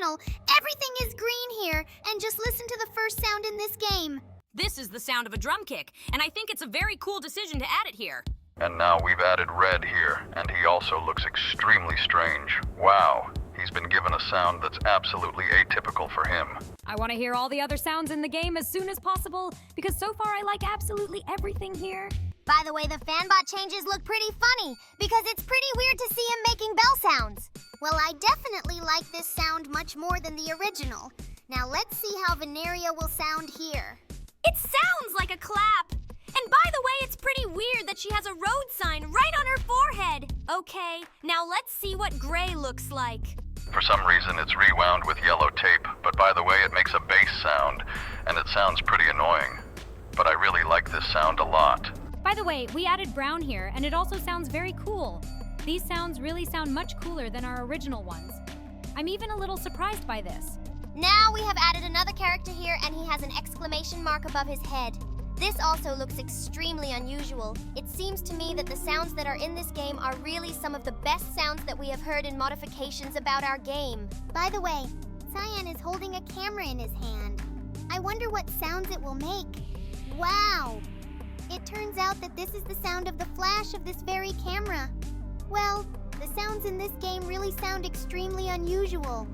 original, everything is green here, and just listen to the first sound in this game. This is the sound of a drum kick, and I think it's a very cool decision to add it here. And now we've added red here, and he also looks extremely strange. Wow, he's been given a sound that's absolutely atypical for him. I want to hear all the other sounds in the game as soon as possible, because so far I like absolutely everything here. By the way, the fanbot changes look pretty funny, because it's pretty weird to see him making bell sounds. Well, I definitely like this sound much more than the original. Now let's see how Veneria will sound here. It sounds like a clap! And by the way, it's pretty weird that she has a road sign right on her forehead. Okay, now let's see what gray looks like. For some reason, it's rewound with yellow tape, but by the way, it makes a bass sound, and it sounds pretty annoying. But I really like this sound a lot. By the way, we added brown here, and it also sounds very cool. These sounds really sound much cooler than our original ones. I'm even a little surprised by this. Now we have added another character here, and he has an exclamation mark above his head. This also looks extremely unusual. It seems to me that the sounds that are in this game are really some of the best sounds that we have heard in modifications about our game. By the way, Cyan is holding a camera in his hand. I wonder what sounds it will make. Wow! It turns out that this is the sound of the flash of this very camera. Well, the sounds in this game really sound extremely unusual.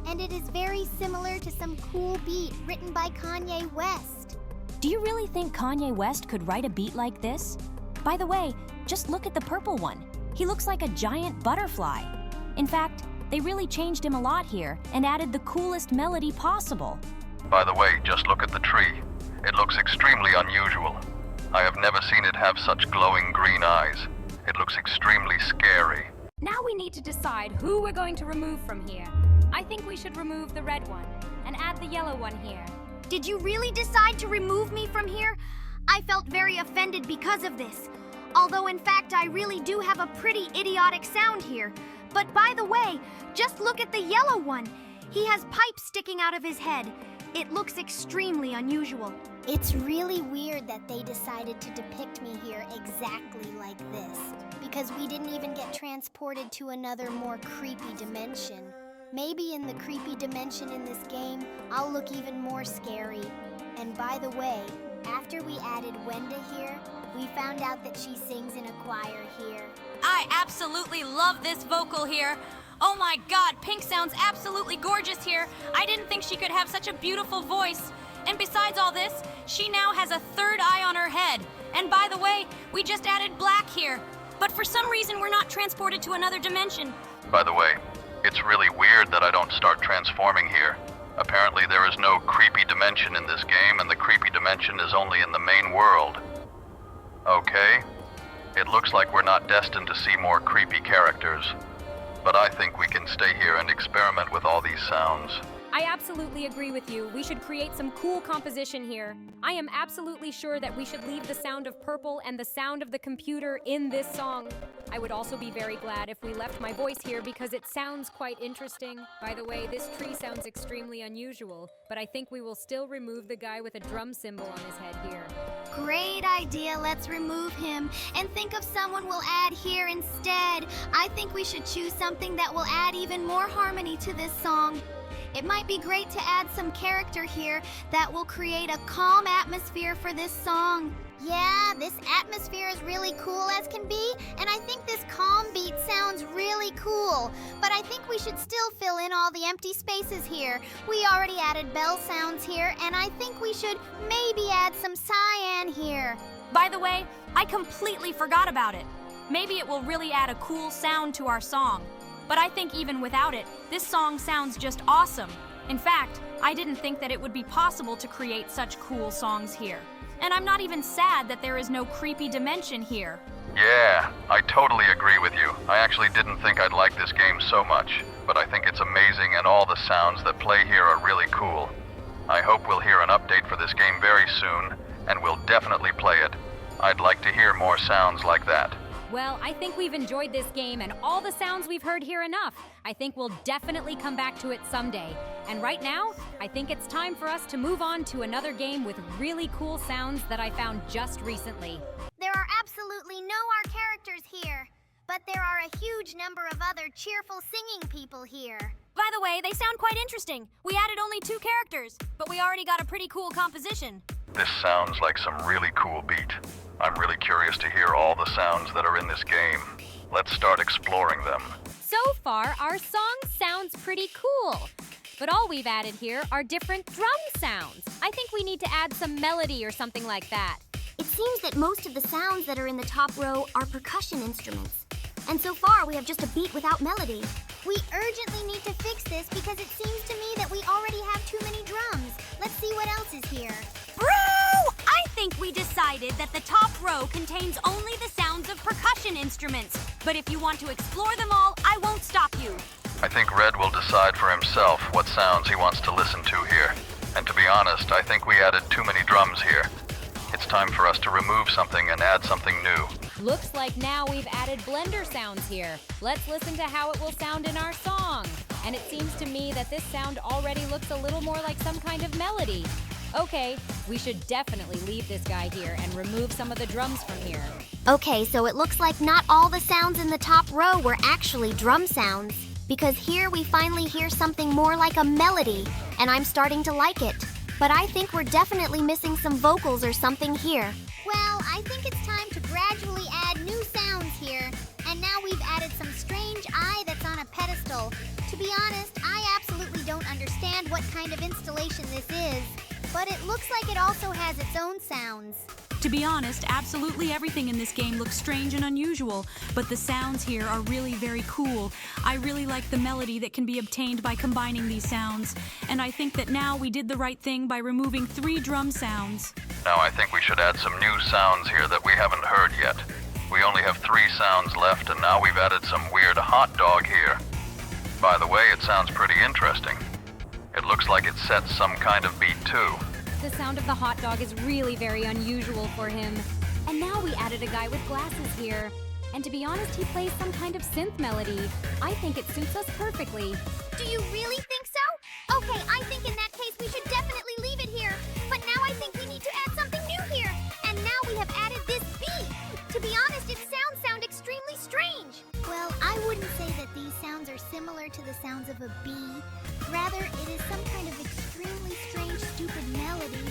And it is very similar to some cool beat written by Kanye West. Do you really think Kanye West could write a beat like this? By the way, just look at the purple one. He looks like a giant butterfly. In fact, they really changed him a lot here and added the coolest melody possible. By the way, just look at the tree. It looks extremely unusual. I have never seen it have such glowing green eyes. It looks extremely scary. Now we need to decide who we're going to remove from here. I think we should remove the red one and add the yellow one here. Did you really decide to remove me from here? I felt very offended because of this. Although in fact I really do have a pretty idiotic sound here. But by the way, just look at the yellow one. He has pipes sticking out of his head. It looks extremely unusual. It's really weird that they decided to depict me here exactly like this, because we didn't even get transported to another more creepy dimension. Maybe in the creepy dimension in this game, I'll look even more scary. And by the way, after we added Wenda here, we found out that she sings in a choir here. I absolutely love this vocal here. Oh my god, Pink sounds absolutely gorgeous here. I didn't think she could have such a beautiful voice. And besides all this, she now has a third eye on her head. And by the way, we just added black here. But for some reason, we're not transported to another dimension. By the way, it's really weird that I don't start transforming here. Apparently there is no creepy dimension in this game, and the creepy dimension is only in the main world. Okay, it looks like we're not destined to see more creepy characters. But I think we can stay here and experiment with all these sounds. I absolutely agree with you. We should create some cool composition here. I am absolutely sure that we should leave the sound of purple and the sound of the computer in this song. I would also be very glad if we left my voice here because it sounds quite interesting. By the way, this tree sounds extremely unusual, but I think we will still remove the guy with a drum symbol on his head here. Great idea, let's remove him and think of someone we'll add here instead. I think we should choose something that will add even more harmony to this song. It might be great to add some character here that will create a calm atmosphere for this song. Yeah, this atmosphere is really cool as can be, and I think this calm beat sounds really cool. But I think we should still fill in all the empty spaces here. We already added bell sounds here, and I think we should maybe add some cyan here. By the way, I completely forgot about it. Maybe it will really add a cool sound to our song. But I think even without it, this song sounds just awesome. In fact, I didn't think that it would be possible to create such cool songs here. And I'm not even sad that there is no creepy dimension here. Yeah, I totally agree with you. I actually didn't think I'd like this game so much, but I think it's amazing and all the sounds that play here are really cool. I hope we'll hear an update for this game very soon, and we'll definitely play it. I'd like to hear more sounds like that. Well, I think we've enjoyed this game and all the sounds we've heard here enough. I think we'll definitely come back to it someday. And right now, I think it's time for us to move on to another game with really cool sounds that I found just recently. There are absolutely no our characters here, but there are a huge number of other cheerful singing people here. By the way, they sound quite interesting. We added only 2 characters, but we already got a pretty cool composition. This sounds like some really cool beat. I'm really curious to hear all the sounds that are in this game. Let's start exploring them. So far, our song sounds pretty cool. But all we've added here are different drum sounds. I think we need to add some melody or something like that. It seems that most of the sounds that are in the top row are percussion instruments. And so far, we have just a beat without melody. We urgently need to fix this because it seems to me that we already have too many drums. Let's see what else is here. Bro! I think we decided that the top row contains only the sounds of percussion instruments. But if you want to explore them all, I won't stop you. I think Red will decide for himself what sounds he wants to listen to here. And to be honest, I think we added too many drums here. It's time for us to remove something and add something new. Looks like now we've added blender sounds here. Let's listen to how it will sound in our song. And it seems to me that this sound already looks a little more like some kind of melody. Okay, we should definitely leave this guy here and remove some of the drums from here. Okay, so it looks like not all the sounds in the top row were actually drum sounds. Because here we finally hear something more like a melody, and I'm starting to like it. But I think we're definitely missing some vocals or something here. Well, I think it's time to gradually add new sounds here. And now we've added some strange eye that's on a pedestal. To be honest, I absolutely don't understand what kind of installation this is. But it looks like it also has its own sounds. To be honest, absolutely everything in this game looks strange and unusual, but the sounds here are really very cool. I really like the melody that can be obtained by combining these sounds, and I think that now we did the right thing by removing 3 drum sounds. Now I think we should add some new sounds here that we haven't heard yet. We only have 3 sounds left, and now we've added some weird hot dog here. By the way, it sounds pretty interesting. It looks like it sets some kind of beat too. The sound of the hot dog is really very unusual for him. And now we added a guy with glasses here. And to be honest, he plays some kind of synth melody. I think it suits us perfectly. Do you really think so? Okay, I think in that case we should definitely leave it here. But now I think we need to add something new here. And now we have added this beat. To be honest, its sounds sound extremely strange. Well, I wouldn't say that these sounds are similar to the sounds of a bee. Rather, it is some kind of extremely strange, stupid melody.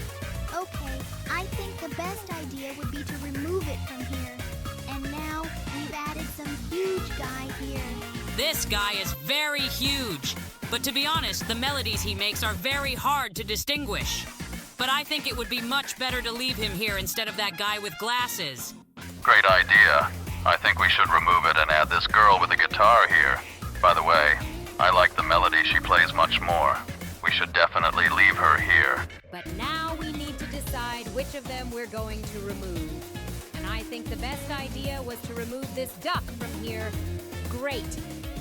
Okay, I think the best idea would be to remove it from here. And now we've added some huge guy here. This guy is very huge, but to be honest, the melodies he makes are very hard to distinguish. But I think it would be much better to leave him here instead of that guy with glasses. Great idea. I think we should remove it and add this girl with a guitar here. By the way, I like the melody she plays much more. We should definitely leave her here. But now we need to decide which of them we're going to remove. And I think the best idea was to remove this duck from here. Great.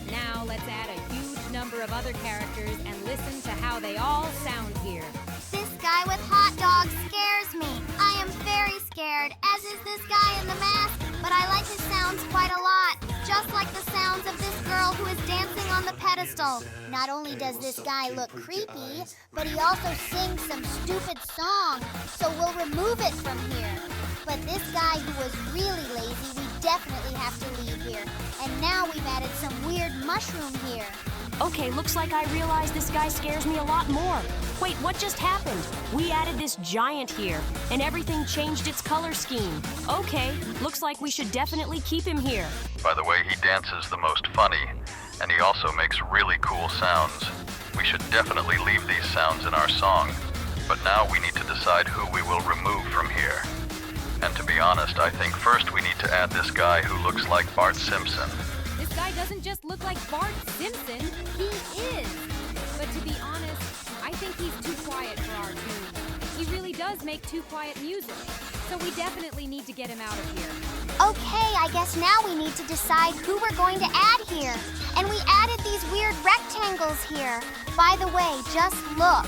Now let's add a huge number of other characters and listen to how they all sound here. This guy with hot dogs scares me. I am very scared, as is this guy in the mask, but I like his sounds quite a lot. Just like the sounds of this girl who is dancing on the pedestal. Not only does this guy look creepy, but he also sings some stupid song, so we'll remove it from here. But this guy who was really lazy, we definitely have to leave here. And now we've added some weird mushroom here. Okay, looks like I realize this guy scares me a lot more. Wait, what just happened? We added this giant here, and everything changed its color scheme. Okay, looks like we should definitely keep him here. By the way, he dances the most funny, and he also makes really cool sounds. We should definitely leave these sounds in our song, but now we need to decide who we will remove from here. And to be honest, I think first we need to add this guy who looks like Bart Simpson. This guy doesn't just look like Bart Simpson, he is. But to be honest, I think he's too quiet for our tune. He really does make too quiet music, so we definitely need to get him out of here. Okay, I guess now we need to decide who we're going to add here. And we added these weird rectangles here. By the way, just look.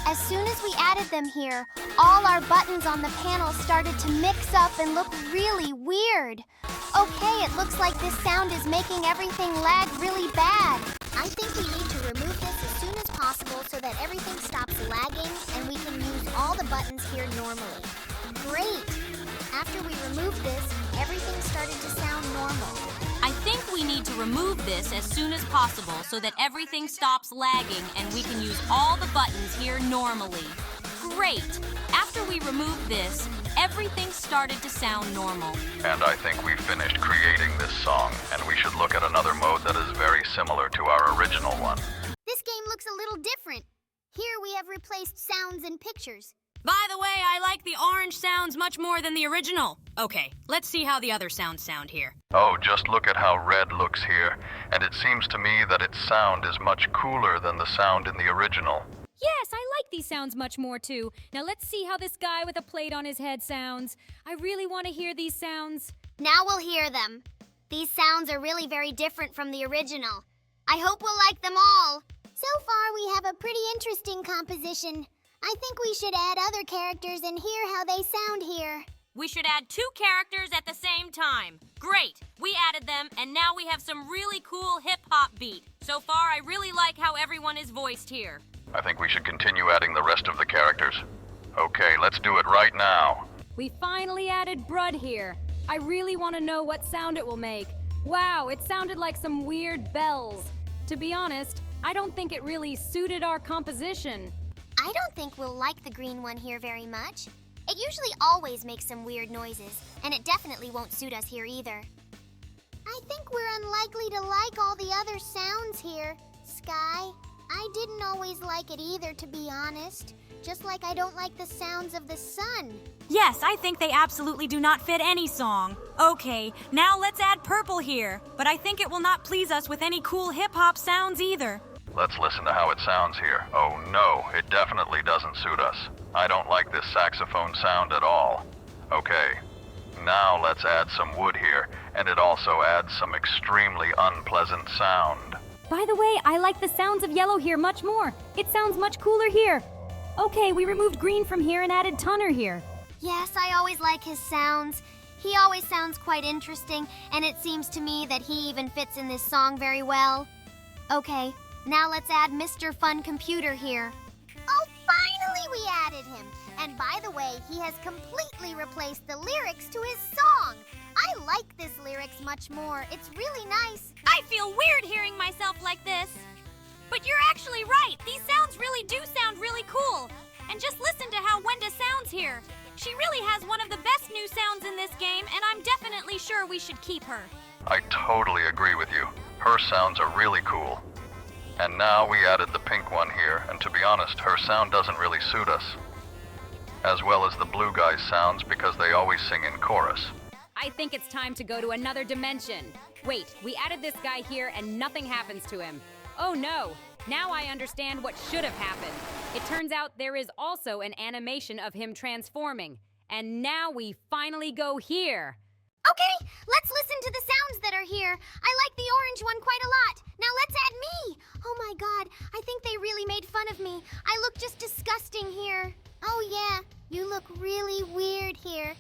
As soon as we added them here, all our buttons on the panel started to mix up and look really weird. Okay, it looks like this sound is making everything lag really bad. I think we need to remove this as soon as possible so that everything stops lagging and we can use all the buttons here normally. Great! After we removed this, everything started to sound normal. I think we need to remove this as soon as possible so that everything stops lagging and we can use all the buttons here normally. Great! After we removed this, everything started to sound normal. And I think we finished creating this song, and we should look at another mode that is very similar to our original one. This game looks a little different. Here we have replaced sounds and pictures. By the way, I like the orange sounds much more than the original. Okay, let's see how the other sounds sound here. Oh, just look at how red looks here, and it seems to me that its sound is much cooler than the sound in the original. Yes, I like these sounds much more too. Now let's see how this guy with a plate on his head sounds. I really want to hear these sounds. Now we'll hear them. These sounds are really very different from the original. I hope we'll like them all. So far, we have a pretty interesting composition. I think we should add other characters and hear how they sound here. We should add 2 characters at the same time. Great! We added them, and now we have some really cool hip-hop beat. So far, I really like how everyone is voiced here. I think we should continue adding the rest of the characters. Okay, let's do it right now. We finally added Brud here. I really want to know what sound it will make. Wow, it sounded like some weird bells. To be honest, I don't think it really suited our composition. I don't think we'll like the green one here very much. It usually always makes some weird noises, and it definitely won't suit us here either. I think we're unlikely to like all the other sounds here, Sky. I didn't always like it either, to be honest. Just like I don't like the sounds of the sun. Yes, I think they absolutely do not fit any song. Okay, now let's add purple here, but I think it will not please us with any cool hip-hop sounds either. Let's listen to how it sounds here. Oh no, it definitely doesn't suit us. I don't like this saxophone sound at all. Okay, now let's add some wood here, and it also adds some extremely unpleasant sound. By the way, I like the sounds of yellow here much more. It sounds much cooler here. Okay, we removed green from here and added Tunner here. Yes, I always like his sounds. He always sounds quite interesting, and it seems to me that he even fits in this song very well. Okay, now let's add Mr. Fun Computer here. Oh, finally we added him! And by the way, he has completely replaced the lyrics to his song. I like this lyrics much more. It's really nice. I feel weird hearing myself like this. But you're actually right. These sounds really do sound really cool. And just listen to how Wenda sounds here. She really has one of the best new sounds in this game, and I'm definitely sure we should keep her. I totally agree with you. Her sounds are really cool. And now we added the pink one here, and to be honest, her sound doesn't really suit us. As well as the blue guy's sounds because they always sing in chorus. I think it's time to go to another dimension. Wait, we added this guy here and nothing happens to him. Oh no, now I understand what should have happened. It turns out there is also an animation of him transforming. And now we finally go here. Okay, let's listen to the sounds that are here. I like the orange one quite a lot. Now let's add me. Oh my god, I think they really made fun of me. I look just disgusting here. Oh yeah, you look really weird here.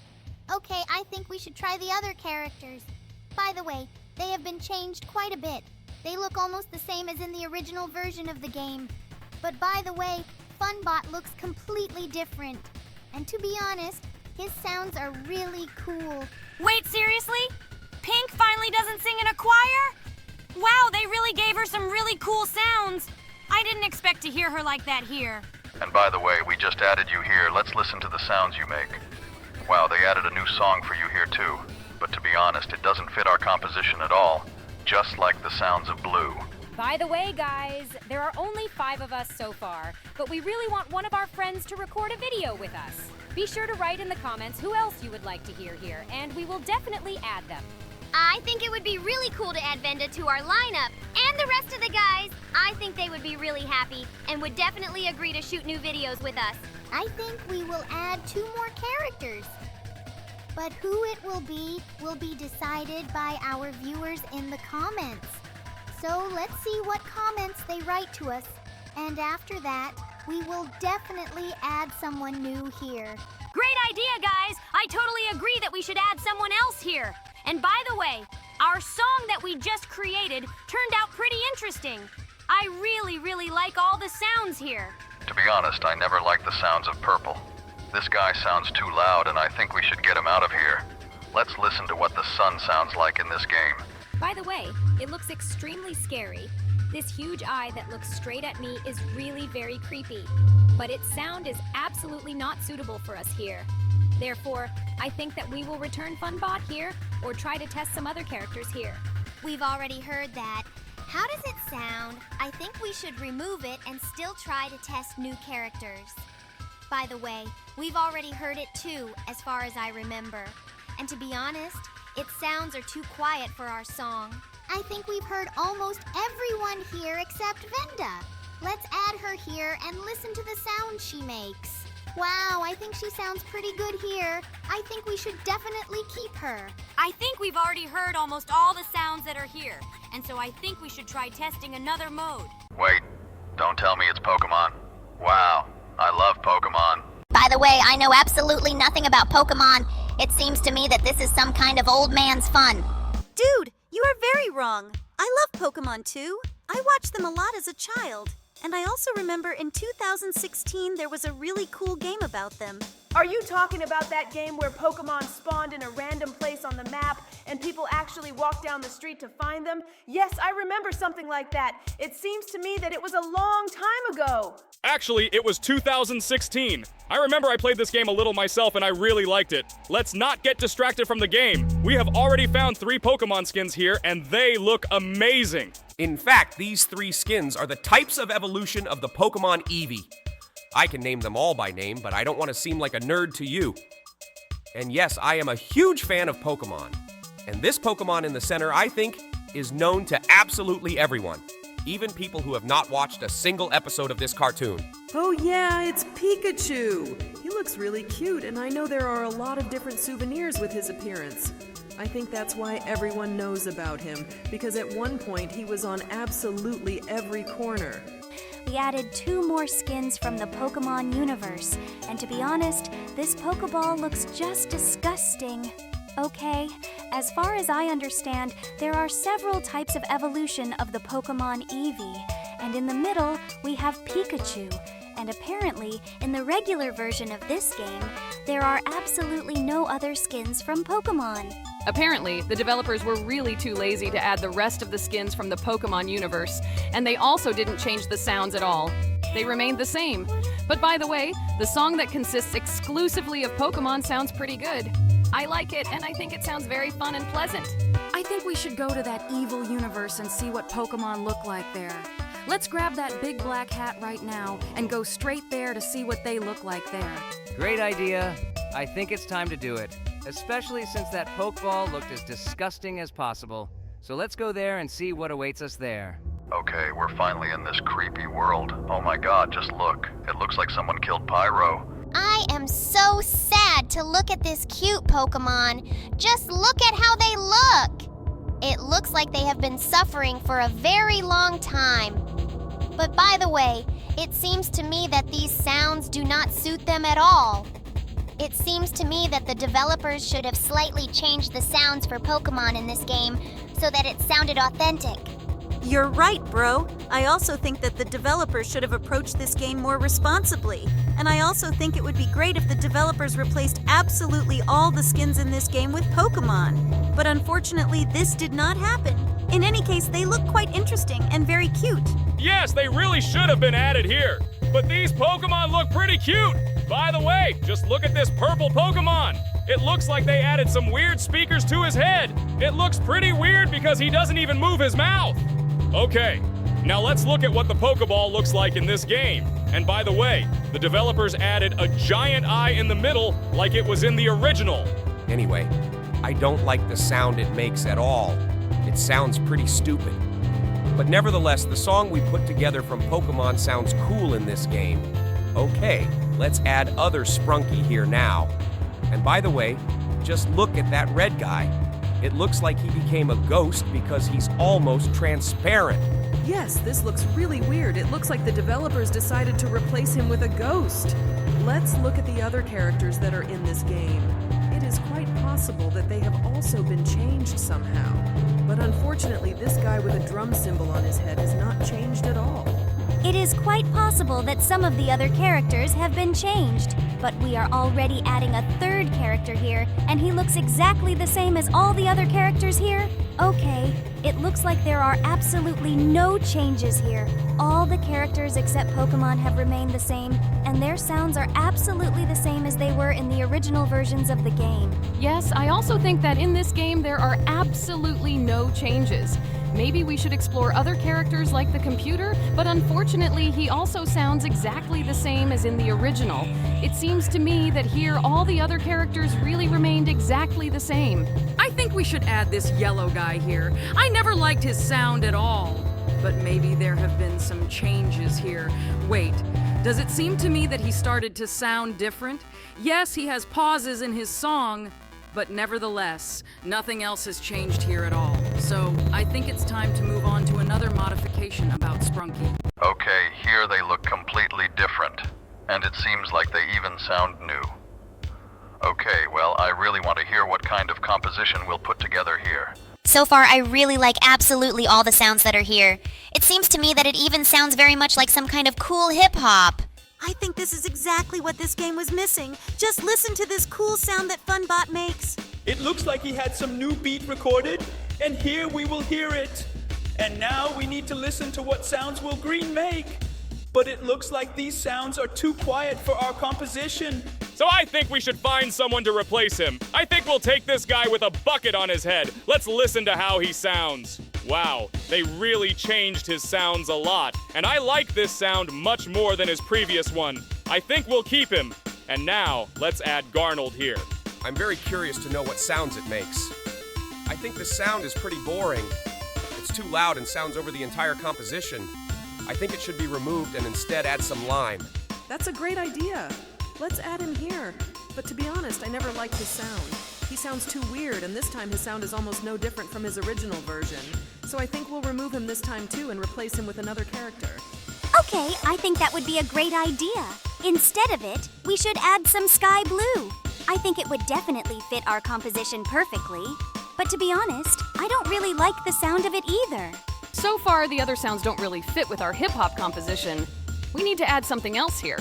Okay, I think we should try the other characters. By the way, they have been changed quite a bit. They look almost the same as in the original version of the game. But by the way, Funbot looks completely different. And to be honest, his sounds are really cool. Wait, seriously? Pink finally doesn't sing in a choir? Wow, they really gave her some really cool sounds. I didn't expect to hear her like that here. And by the way, we just added you here. Let's listen to the sounds you make. Wow, they added a new song for you here too. But to be honest, it doesn't fit our composition at all. Just like the sounds of blue. By the way, guys, there are only 5 of us so far, but we really want one of our friends to record a video with us. Be sure to write in the comments who else you would like to hear here, and we will definitely add them. I think it would be really cool to add Venda to our lineup. And the rest of the guys, I think they would be really happy and would definitely agree to shoot new videos with us. I think we will add 2 more characters. But who it will be decided by our viewers in the comments. So let's see what comments they write to us. And after that, we will definitely add someone new here. Great idea, guys! I totally agree that we should add someone else here. And by the way, our song that we just created turned out pretty interesting. I really like all the sounds here. To be honest, I never liked the sounds of purple. This guy sounds too loud, and I think we should get him out of here. Let's listen to what the sun sounds like in this game. By the way, it looks extremely scary. This huge eye that looks straight at me is really very creepy, but its sound is absolutely not suitable for us here. Therefore, I think that we will return Funbot here or try to test some other characters here. We've already heard that. How does it sound? I think we should remove it and still try to test new characters. By the way, we've already heard it too, as far as I remember. And to be honest, its sounds are too quiet for our song. I think we've heard almost everyone here except Venda. Let's add her here and listen to the sound she makes. Wow, I think she sounds pretty good here. I think we should definitely keep her. I think we've already heard almost all the sounds that are here, and so I think we should try testing another mode. Wait, don't tell me it's Pokemon. Wow, I love Pokemon. By the way, I know absolutely nothing about Pokemon. It seems to me that this is some kind of old man's fun. Dude, you are very wrong. I love Pokemon too. I watched them a lot as a child. And I also remember in 2016 there was a really cool game about them. Are you talking about that game where Pokemon spawned in a random place on the map and people actually walked down the street to find them? Yes, I remember something like that. It seems to me that it was a long time ago. Actually, it was 2016. I remember I played this game a little myself and I really liked it. Let's not get distracted from the game. We have already found 3 Pokemon skins here and they look amazing. In fact, these 3 skins are the types of evolution of the Pokemon Eevee. I can name them all by name, but I don't want to seem like a nerd to you. And yes, I am a huge fan of Pokemon. And this Pokemon in the center, I think, is known to absolutely everyone. Even people who have not watched a single episode of this cartoon. Oh yeah, it's Pikachu! He looks really cute, and I know there are a lot of different souvenirs with his appearance. I think that's why everyone knows about him, because at one point he was on absolutely every corner. We added 2 more skins from the Pokemon universe, and to be honest, this Pokeball looks just disgusting. Okay, as far as I understand, there are several types of evolution of the Pokemon Eevee, and in the middle, we have Pikachu. And apparently, in the regular version of this game, there are absolutely no other skins from Pokemon. Apparently, the developers were really too lazy to add the rest of the skins from the Pokemon universe, and they also didn't change the sounds at all. They remained the same. But by the way, the song that consists exclusively of Pokemon sounds pretty good. I like it, and I think it sounds very fun and pleasant. I think we should go to that evil universe and see what Pokemon look like there. Let's grab that big black hat right now and go straight there to see what they look like there. Great idea. I think it's time to do it, especially since that Pokeball looked as disgusting as possible. So let's go there and see what awaits us there. Okay, we're finally in this creepy world. Oh my god, just look. It looks like someone killed Pyro. I am so sad to look at this cute Pokemon. Just look at how they look. It looks like they have been suffering for a very long time. But by the way, it seems to me that these sounds do not suit them at all. It seems to me that the developers should have slightly changed the sounds for Pokemon in this game so that it sounded authentic. You're right, bro. I also think that the developers should have approached this game more responsibly. And I also think it would be great if the developers replaced absolutely all the skins in this game with Pokemon. But unfortunately, this did not happen. In any case, they look quite interesting and very cute. Yes, they really should have been added here. But these Pokemon look pretty cute. By the way, just look at this purple Pokemon. It looks like they added some weird speakers to his head. It looks pretty weird because he doesn't even move his mouth. Okay, now let's look at what the Pokeball looks like in this game. And by the way, the developers added a giant eye in the middle like it was in the original. Anyway, I don't like the sound it makes at all. It sounds pretty stupid. But nevertheless, the song we put together from Pokemon sounds cool in this game. Okay, let's add other Sprunky here now. And by the way, just look at that red guy. It looks like he became a ghost because he's almost transparent. Yes, this looks really weird. It looks like the developers decided to replace him with a ghost. Let's look at the other characters that are in this game. It is quite possible that they have also been changed somehow. But unfortunately, this guy with a drum symbol on his head has not changed at all. It is quite possible that some of the other characters have been changed, but we are already adding a 3rd character here, and he looks exactly the same as all the other characters here. Okay, it looks like there are absolutely no changes here. All the characters except Pokémon have remained the same, and their sounds are absolutely the same as they were in the original versions of the game. Yes, I also think that in this game there are absolutely no changes. Maybe we should explore other characters like the computer, but unfortunately he also sounds exactly the same as in the original. It seems to me that here all the other characters really remained exactly the same. I think we should add this yellow guy here. I never liked his sound at all. But maybe there have been some changes here. Wait, does it seem to me that he started to sound different? Yes, he has pauses in his song, but nevertheless, nothing else has changed here at all. So I think it's time to move on to another modification about Sprunki. Okay, here they look completely different, and it seems like they even sound new. Okay, well, I really want to hear what kind of composition we'll put together here. So far, I really like absolutely all the sounds that are here. It seems to me that it even sounds very much like some kind of cool hip-hop. I think this is exactly what this game was missing. Just listen to this cool sound that Funbot makes. It looks like he had some new beat recorded, and here we will hear it. And now we need to listen to what sounds will Green make. But it looks like these sounds are too quiet for our composition. So I think we should find someone to replace him. I think we'll take this guy with a bucket on his head. Let's listen to how he sounds. Wow, they really changed his sounds a lot. And I like this sound much more than his previous one. I think we'll keep him. And now, let's add Garnold here. I'm very curious to know what sounds it makes. I think the sound is pretty boring. It's too loud and sounds over the entire composition. I think it should be removed and instead add some lime. That's a great idea. Let's add him here. But to be honest, I never liked his sound. He sounds too weird, and this time his sound is almost no different from his original version. So I think we'll remove him this time too and replace him with another character. Okay, I think that would be a great idea. Instead of it, we should add some sky blue. I think it would definitely fit our composition perfectly. But to be honest, I don't really like the sound of it either. So far, the other sounds don't really fit with our hip-hop composition. We need to add something else here.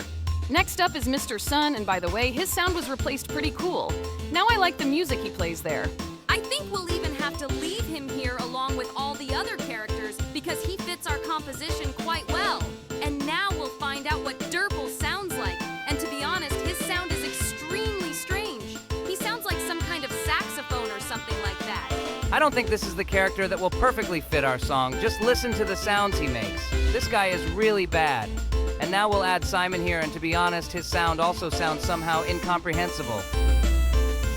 Next up is Mr. Sun, and by the way, his sound was replaced pretty cool. Now I like the music he plays there. I think we'll even have to leave him here along with all the other characters because he fits our composition quite well. And now we'll find out what Derple sounds like. And to be honest, his sound is extremely strange. He sounds like some kind of saxophone or something like that. I don't think this is the character that will perfectly fit our song. Just listen to the sounds he makes. This guy is really bad. And now we'll add Simon here, and to be honest, his sound also sounds somehow incomprehensible.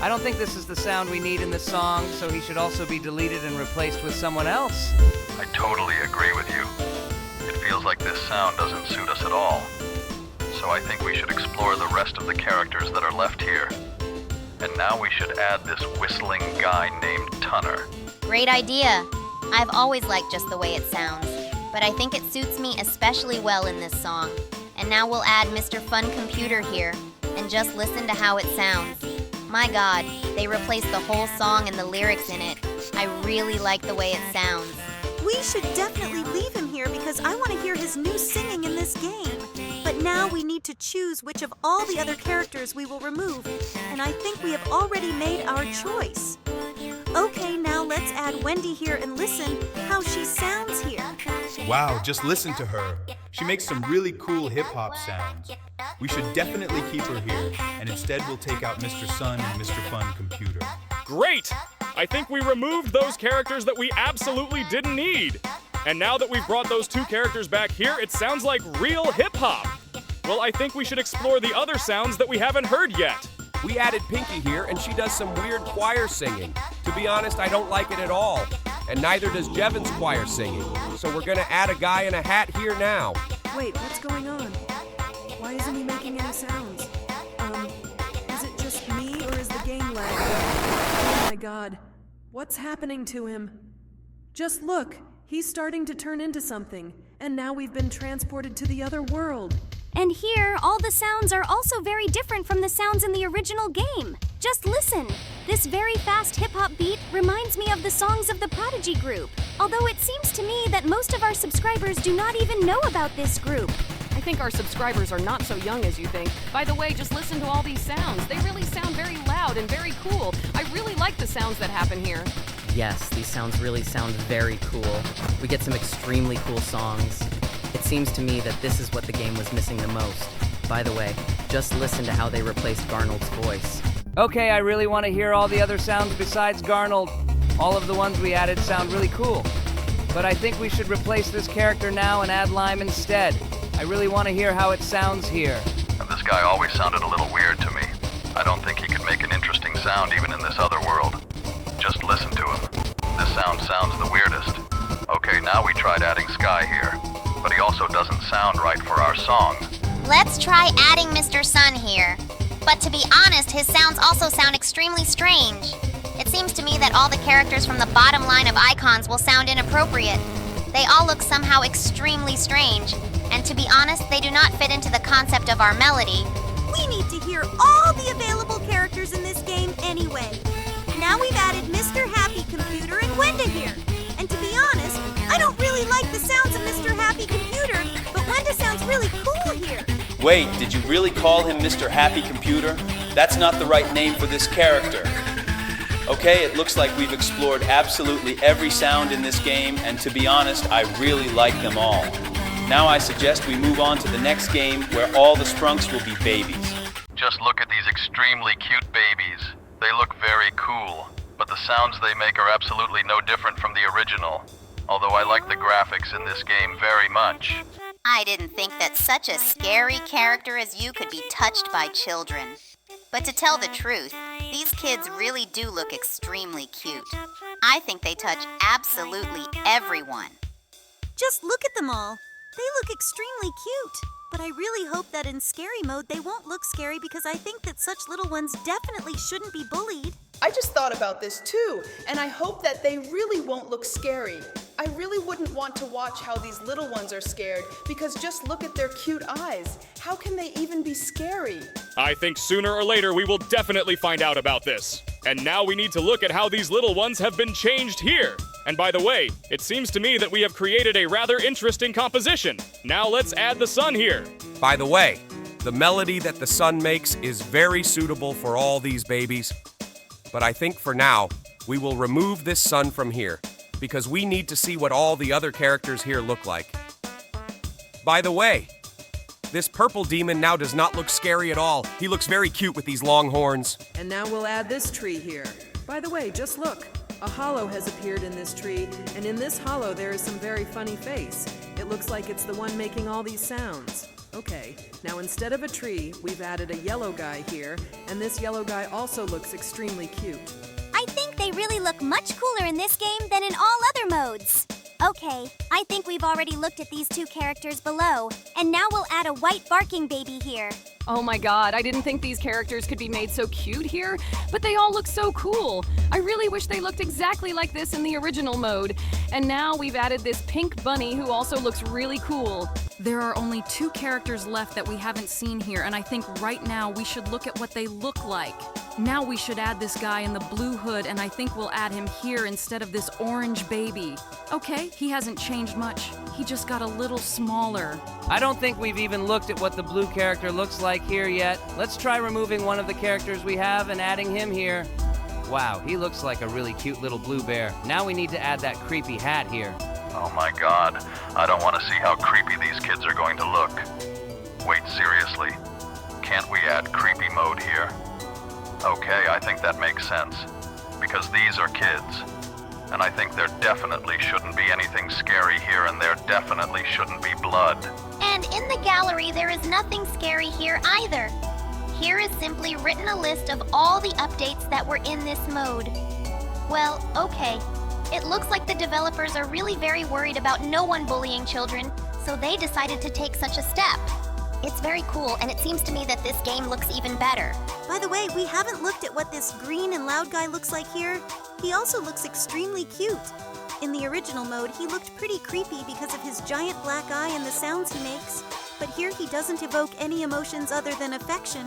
I don't think this is the sound we need in this song, so he should also be deleted and replaced with someone else. I totally agree with you. It feels like this sound doesn't suit us at all. So I think we should explore the rest of the characters that are left here. And now we should add this whistling guy named Tunner. Great idea. I've always liked just the way it sounds, but I think it suits me especially well in this song. And now we'll add Mr. Fun Computer here, and just listen to how it sounds. My God, they replaced the whole song and the lyrics in it. I really like the way it sounds. We should definitely leave him here because I want to hear his new singing in this game. But now we need to choose which of all the other characters we will remove, and I think we have already made our choice. Okay, now let's add Wendy here and listen how she sounds here. Wow, just listen to her. She makes some really cool hip-hop sounds. We should definitely keep her here, and instead we'll take out Mr. Sun and Mr. Fun Computer. Great! I think we removed those characters that we absolutely didn't need. And now that we've brought those two characters back here, it sounds like real hip-hop. Well, I think we should explore the other sounds that we haven't heard yet. We added Pinky here, and she does some weird choir singing. To be honest, I don't like it at all. And neither does Jevin's choir singing. So we're gonna add a guy in a hat here now. Wait, what's going on? Why isn't he making any sounds? Is it just me, or is the game lagging? Oh my God, what's happening to him? Just look, he's starting to turn into something, and now we've been transported to the other world. And here, all the sounds are also very different from the sounds in the original game. Just listen. This very fast hip-hop beat reminds me of the songs of the Prodigy group. Although it seems to me that most of our subscribers do not even know about this group. I think our subscribers are not so young as you think. By the way, just listen to all these sounds. They really sound very loud and very cool. I really like the sounds that happen here. Yes, these sounds really sound very cool. We get some extremely cool songs. It seems to me that this is what the game was missing the most. By the way, just listen to how they replaced Garnold's voice. Okay, I really want to hear all the other sounds besides Garnold. All of the ones we added sound really cool. But I think we should replace this character now and add Lime instead. I really want to hear how it sounds here. And this guy always sounded a little weird to me. I don't think he could make an interesting sound even in this other world. Just listen to him. This sound sounds the weirdest. Okay, now we tried adding Sky here, but he also doesn't sound right for our song. Let's try adding Mr. Sun here. But to be honest, his sounds also sound extremely strange. It seems to me that all the characters from the bottom line of icons will sound inappropriate. They all look somehow extremely strange, and to be honest, they do not fit into the concept of our melody. We need to hear all the available characters in this game anyway. Now we've added Mr. Happy Computer and Wenda here. And to be honest, I don't really like the sounds of Mr. Happy Computer, but Wenda sounds really cool here. Wait, did you really call him Mr. Happy Computer? That's not the right name for this character. Okay, it looks like we've explored absolutely every sound in this game, and to be honest, I really like them all. Now I suggest we move on to the next game where all the Sprunks will be babies. Just look at these extremely cute babies. They look very cool, but the sounds they make are absolutely no different from the original. Although I like the graphics in this game very much. I didn't think that such a scary character as you could be touched by children. But to tell the truth, these kids really do look extremely cute. I think they touch absolutely everyone. Just look at them all. They look extremely cute. But I really hope that in scary mode they won't look scary because I think that such little ones definitely shouldn't be bullied. I just thought about this too, and I hope that they really won't look scary. I really wouldn't want to watch how these little ones are scared, because just look at their cute eyes. How can they even be scary? I think sooner or later we will definitely find out about this. And now we need to look at how these little ones have been changed here. And by the way, it seems to me that we have created a rather interesting composition. Now let's add the sun here. By the way, the melody that the sun makes is very suitable for all these babies. But I think for now, we will remove this sun from here, because we need to see what all the other characters here look like. By the way, this purple demon now does not look scary at all. He looks very cute with these long horns. And now we'll add this tree here. By the way, just look. A hollow has appeared in this tree, and in this hollow there is some very funny face. It looks like it's the one making all these sounds. Okay, now instead of a tree, we've added a yellow guy here, and this yellow guy also looks extremely cute. I think they really look much cooler in this game than in all other modes. Okay, I think we've already looked at these two characters below, and now we'll add a white barking baby here. Oh my god, I didn't think these characters could be made so cute here, but they all look so cool. I really wish they looked exactly like this in the original mode. And now we've added this pink bunny who also looks really cool. There are only 2 characters left that we haven't seen here, and I think right now we should look at what they look like. Now we should add this guy in the blue hood, and I think we'll add him here instead of this orange baby. Okay, he hasn't changed much. He just got a little smaller. I don't think we've even looked at what the blue character looks like here yet. Let's try removing one of the characters we have and adding him here. Wow, he looks like a really cute little blue bear. Now we need to add that creepy hat here. Oh my god, I don't want to see how creepy these kids are going to look. Wait, seriously? Can't we add creepy mode here? Okay, I think that makes sense. Because these are kids. And I think there definitely shouldn't be anything scary here, and there definitely shouldn't be blood. And in the gallery, there is nothing scary here either. Here is simply written a list of all the updates that were in this mode. Well, okay. It looks like the developers are really very worried about no one bullying children, so they decided to take such a step. It's very cool, and it seems to me that this game looks even better. By the way, we haven't looked at what this green and loud guy looks like here. He also looks extremely cute. In the original mode, he looked pretty creepy because of his giant black eye and the sounds he makes. But here he doesn't evoke any emotions other than affection.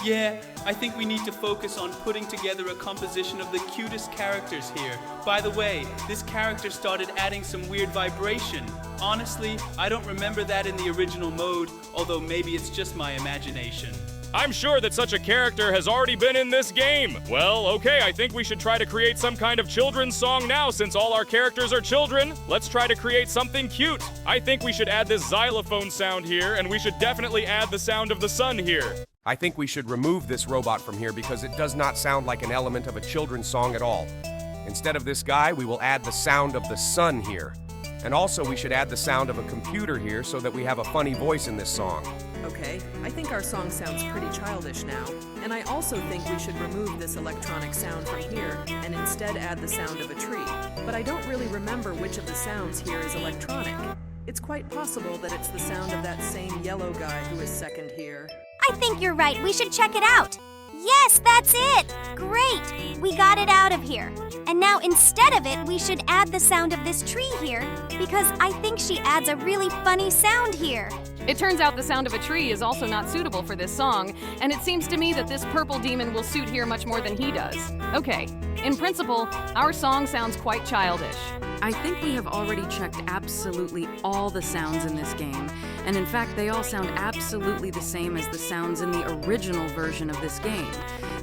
Yeah, I think we need to focus on putting together a composition of the cutest characters here. By the way, this character started adding some weird vibration. Honestly, I don't remember that in the original mode, although maybe it's just my imagination. I'm sure that such a character has already been in this game. Well, okay, I think we should try to create some kind of children's song now since all our characters are children. Let's try to create something cute. I think we should add this xylophone sound here, and we should definitely add the sound of the sun here. I think we should remove this robot from here because it does not sound like an element of a children's song at all. Instead of this guy, we will add the sound of the sun here. And also we should add the sound of a computer here so that we have a funny voice in this song. Okay, I think our song sounds pretty childish now. And I also think we should remove this electronic sound from here and instead add the sound of a tree. But I don't really remember which of the sounds here is electronic. It's quite possible that it's the sound of that same yellow guy who is second here. I think you're right. We should check it out. Yes, that's it! Great! We got it out of here. And now instead of it, we should add the sound of this tree here, because I think she adds a really funny sound here. It turns out the sound of a tree is also not suitable for this song, and it seems to me that this purple demon will suit here much more than he does. Okay, in principle, our song sounds quite childish. I think we have already checked absolutely all the sounds in this game, and in fact they all sound absolutely the same as the sounds in the original version of this game.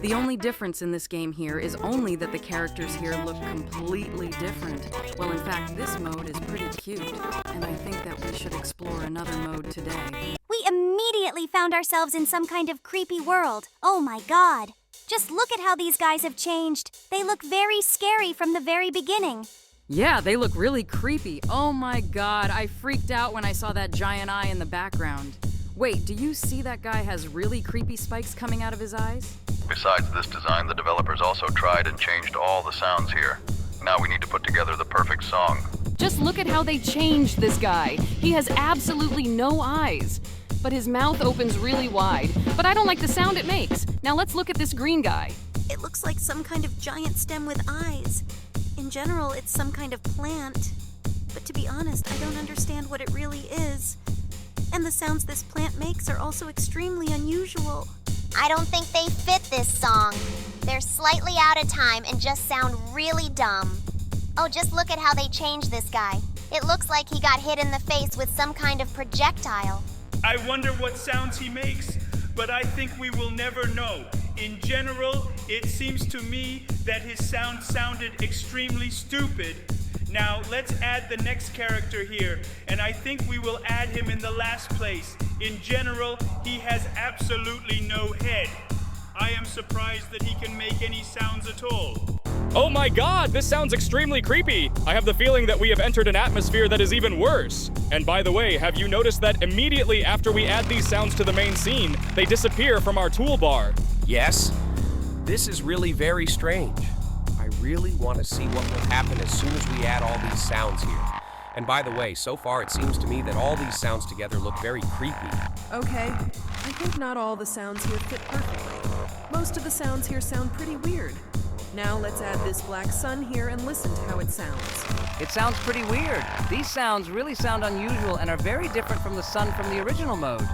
The only difference in this game here is only that the characters here look completely different. Well, in fact, this mode is pretty cute, and I think that we should explore another mode today. We immediately found ourselves in some kind of creepy world. Oh my god. Just look at how these guys have changed. They look very scary from the very beginning. Yeah, they look really creepy. Oh my god, I freaked out when I saw that giant eye in the background. Wait, do you see that guy has really creepy spikes coming out of his eyes? Besides this design, the developers also tried and changed all the sounds here. Now we need to put together the perfect song. Just look at how they changed this guy. He has absolutely no eyes, but his mouth opens really wide. But I don't like the sound it makes. Now let's look at this green guy. It looks like some kind of giant stem with eyes. In general, it's some kind of plant. But to be honest, I don't understand what it really is. And the sounds this plant makes are also extremely unusual. I don't think they fit this song. They're slightly out of time and just sound really dumb. Oh, just look at how they changed this guy. It looks like he got hit in the face with some kind of projectile. I wonder what sounds he makes, but I think we will never know. In general, it seems to me that his sound sounded extremely stupid. Now, let's add the next character here, and I think we will add him in the last place. In general, he has absolutely no head. I am surprised that he can make any sounds at all. Oh my god, this sounds extremely creepy. I have the feeling that we have entered an atmosphere that is even worse. And by the way, have you noticed that immediately after we add these sounds to the main scene, they disappear from our toolbar? Yes, this is really very strange. I really want to see what will happen as soon as we add all these sounds here. And by the way, so far it seems to me that all these sounds together look very creepy. Okay, I think not all the sounds here fit perfectly. Most of the sounds here sound pretty weird. Now let's add this black sun here and listen to how it sounds. It sounds pretty weird. These sounds really sound unusual and are very different from the sun from the original mode.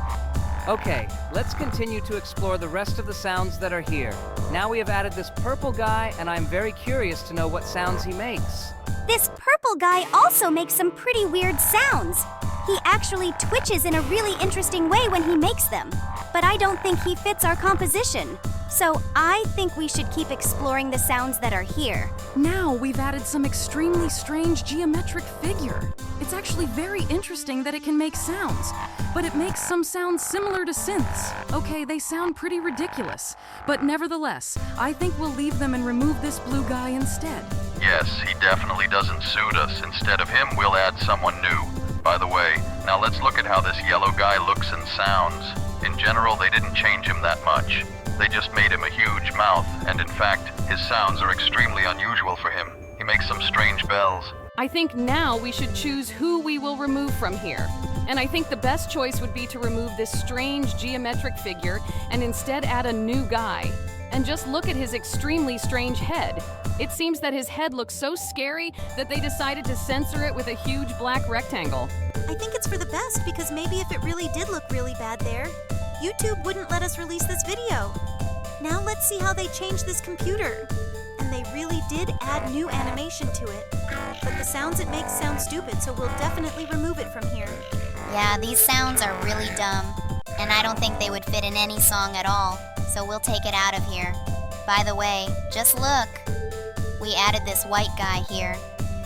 Okay, let's continue to explore the rest of the sounds that are here. Now we have added this purple guy, and I'm very curious to know what sounds he makes. This purple guy also makes some pretty weird sounds. He actually twitches in a really interesting way when he makes them. But I don't think he fits our composition. So I think we should keep exploring the sounds that are here. Now we've added some extremely strange geometric figure. It's actually very interesting that it can make sounds, but it makes some sounds similar to synths. Okay, they sound pretty ridiculous, but nevertheless, I think we'll leave them and remove this blue guy instead. Yes, he definitely doesn't suit us. Instead of him, we'll add someone new. By the way, now let's look at how this yellow guy looks and sounds. In general, they didn't change him that much. They just made him a huge mouth, and in fact, his sounds are extremely unusual for him. He makes some strange bells. I think now we should choose who we will remove from here. And I think the best choice would be to remove this strange geometric figure and instead add a new guy. And just look at his extremely strange head. It seems that his head looks so scary that they decided to censor it with a huge black rectangle. I think it's for the best because maybe if it really did look really bad there, YouTube wouldn't let us release this video. Now let's see how they changed this computer. And they really did add new animation to it. But the sounds it makes sound stupid, so we'll definitely remove it from here. Yeah, these sounds are really dumb. and I don't think they would fit in any song at all, so we'll take it out of here. By the way, just look. We added this white guy here,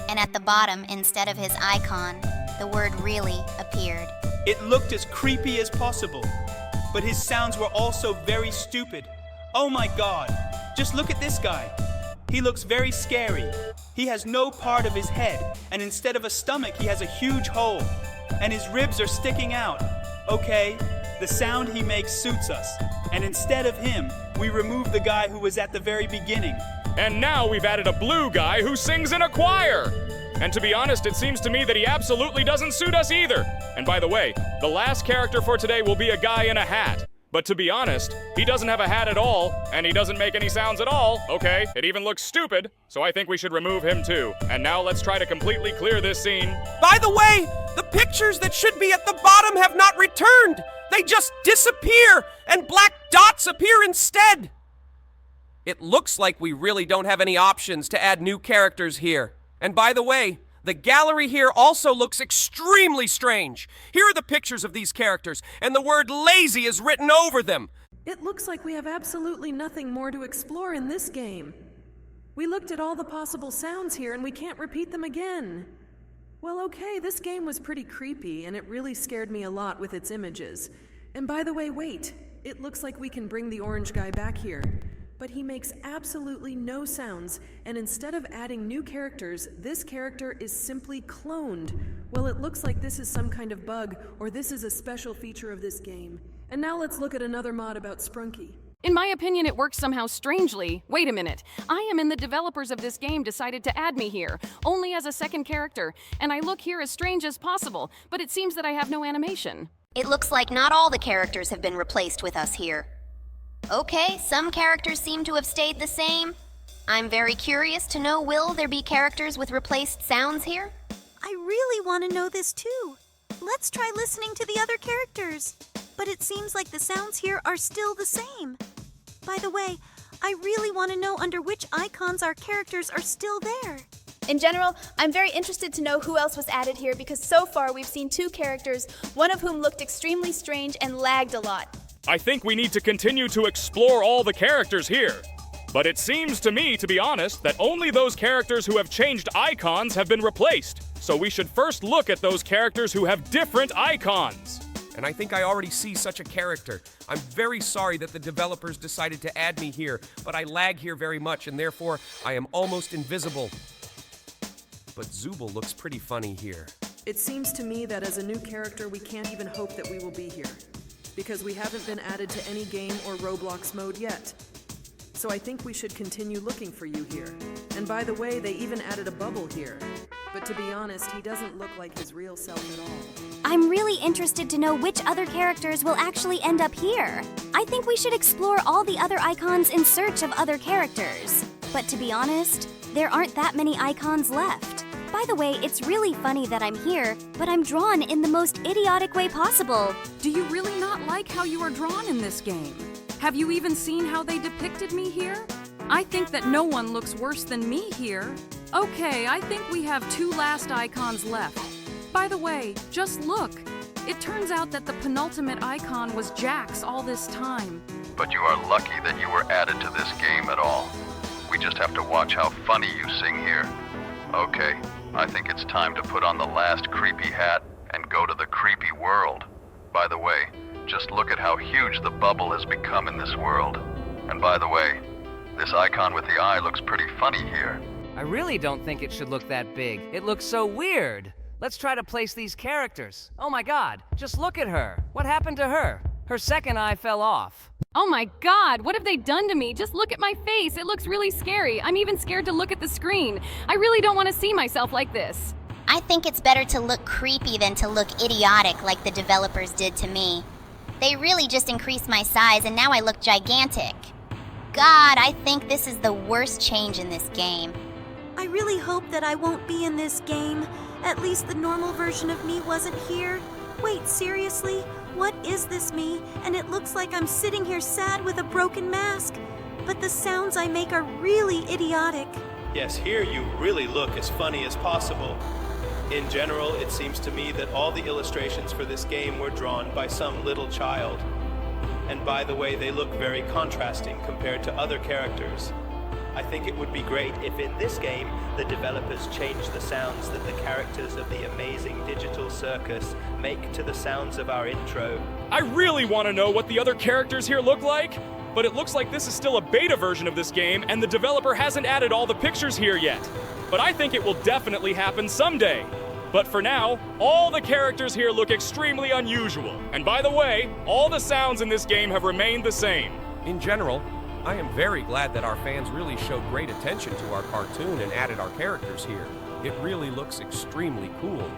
and at the bottom, instead of his icon, the word really appeared. It looked as creepy as possible, but his sounds were also very stupid. Oh my god, just look at this guy. He looks very scary. He has no part of his head, and instead of a stomach, he has a huge hole, and his ribs are sticking out. Okay, the sound he makes suits us, and instead of him, we remove the guy who was at the very beginning. And now we've added a blue guy who sings in a choir. And to be honest, it seems to me that he absolutely doesn't suit us either. And by the way, the last character for today will be a guy in a hat. But to be honest, he doesn't have a hat at all, and he doesn't make any sounds at all. Okay, it even looks stupid, so I think we should remove him too. And now let's try to completely clear this scene. By the way, the pictures that should be at the bottom have not returned. They just disappear, and black dots appear instead. It looks like we really don't have any options to add new characters here. And by the way, the gallery here also looks extremely strange. Here are the pictures of these characters, and the word lazy is written over them. It looks like we have absolutely nothing more to explore in this game. We looked at all the possible sounds here, and we can't repeat them again. Well, okay, this game was pretty creepy, and it really scared me a lot with its images. And by the way, wait, it looks like we can bring the orange guy back here. But he makes absolutely no sounds, and instead of adding new characters, this character is simply cloned. Well, it looks like this is some kind of bug, or this is a special feature of this game. And now let's look at another mod about Sprunki. In my opinion, it works somehow strangely. Wait a minute. I am in the developers of this game decided to add me here, only as a second character, and I look here as strange as possible, but it seems that I have no animation. It looks like not all the characters have been replaced with us here. Okay, some characters seem to have stayed the same. I'm very curious to know, will there be characters with replaced sounds here? I really want to know this too. Let's try listening to the other characters. But it seems like the sounds here are still the same. By the way, I really want to know under which icons our characters are still there. In general, I'm very interested to know who else was added here because so far we've seen 2 characters, one of whom looked extremely strange and lagged a lot. I think we need to continue to explore all the characters here. But it seems to me, to be honest, that only those characters who have changed icons have been replaced. So we should first look at those characters who have different icons. And I think I already see such a character. I'm very sorry that the developers decided to add me here, but I lag here very much, and therefore I am almost invisible. But Zooble looks pretty funny here. It seems to me that as a new character, we can't even hope that we will be here, because we haven't been added to any game or Roblox mode yet. So I think we should continue looking for you here. And by the way, they even added a bubble here. But to be honest, he doesn't look like his real self at all. I'm really interested to know which other characters will actually end up here. I think we should explore all the other icons in search of other characters. But to be honest, there aren't that many icons left. By the way, it's really funny that I'm here, but I'm drawn in the most idiotic way possible. Do you really not like how you are drawn in this game? Have you even seen how they depicted me here? I think that no one looks worse than me here. Okay, I think we have 2 last icons left. By the way, just look. It turns out that the penultimate icon was Jax all this time. But you are lucky that you were added to this game at all. We just have to watch how funny you sing here. Okay, I think it's time to put on the last creepy hat and go to the creepy world. By the way, just look at how huge the bubble has become in this world. And by the way, this icon with the eye looks pretty funny here. I really don't think it should look that big. It looks so weird. Let's try to place these characters. Oh my god, just look at her. What happened to her? Her second eye fell off. Oh my god, what have they done to me? Just look at my face. It looks really scary. I'm even scared to look at the screen. I really don't want to see myself like this. I think it's better to look creepy than to look idiotic like the developers did to me. They really just increased my size and now I look gigantic. God, I think this is the worst change in this game. I really hope that I won't be in this game. At least the normal version of me wasn't here. Wait, seriously? What is this me? And it looks like I'm sitting here sad with a broken mask. But the sounds I make are really idiotic. Yes, here you really look as funny as possible. In general, it seems to me that all the illustrations for this game were drawn by some little child. And by the way, they look very contrasting compared to other characters. I think it would be great if in this game, the developers changed the sounds that the characters of the amazing digital circus make to the sounds of our intro. I really want to know what the other characters here look like, but it looks like this is still a beta version of this game and the developer hasn't added all the pictures here yet. But I think it will definitely happen someday. But for now, all the characters here look extremely unusual. And by the way, all the sounds in this game have remained the same. In general, I am very glad that our fans really showed great attention to our cartoon and added our characters here. It really looks extremely cool.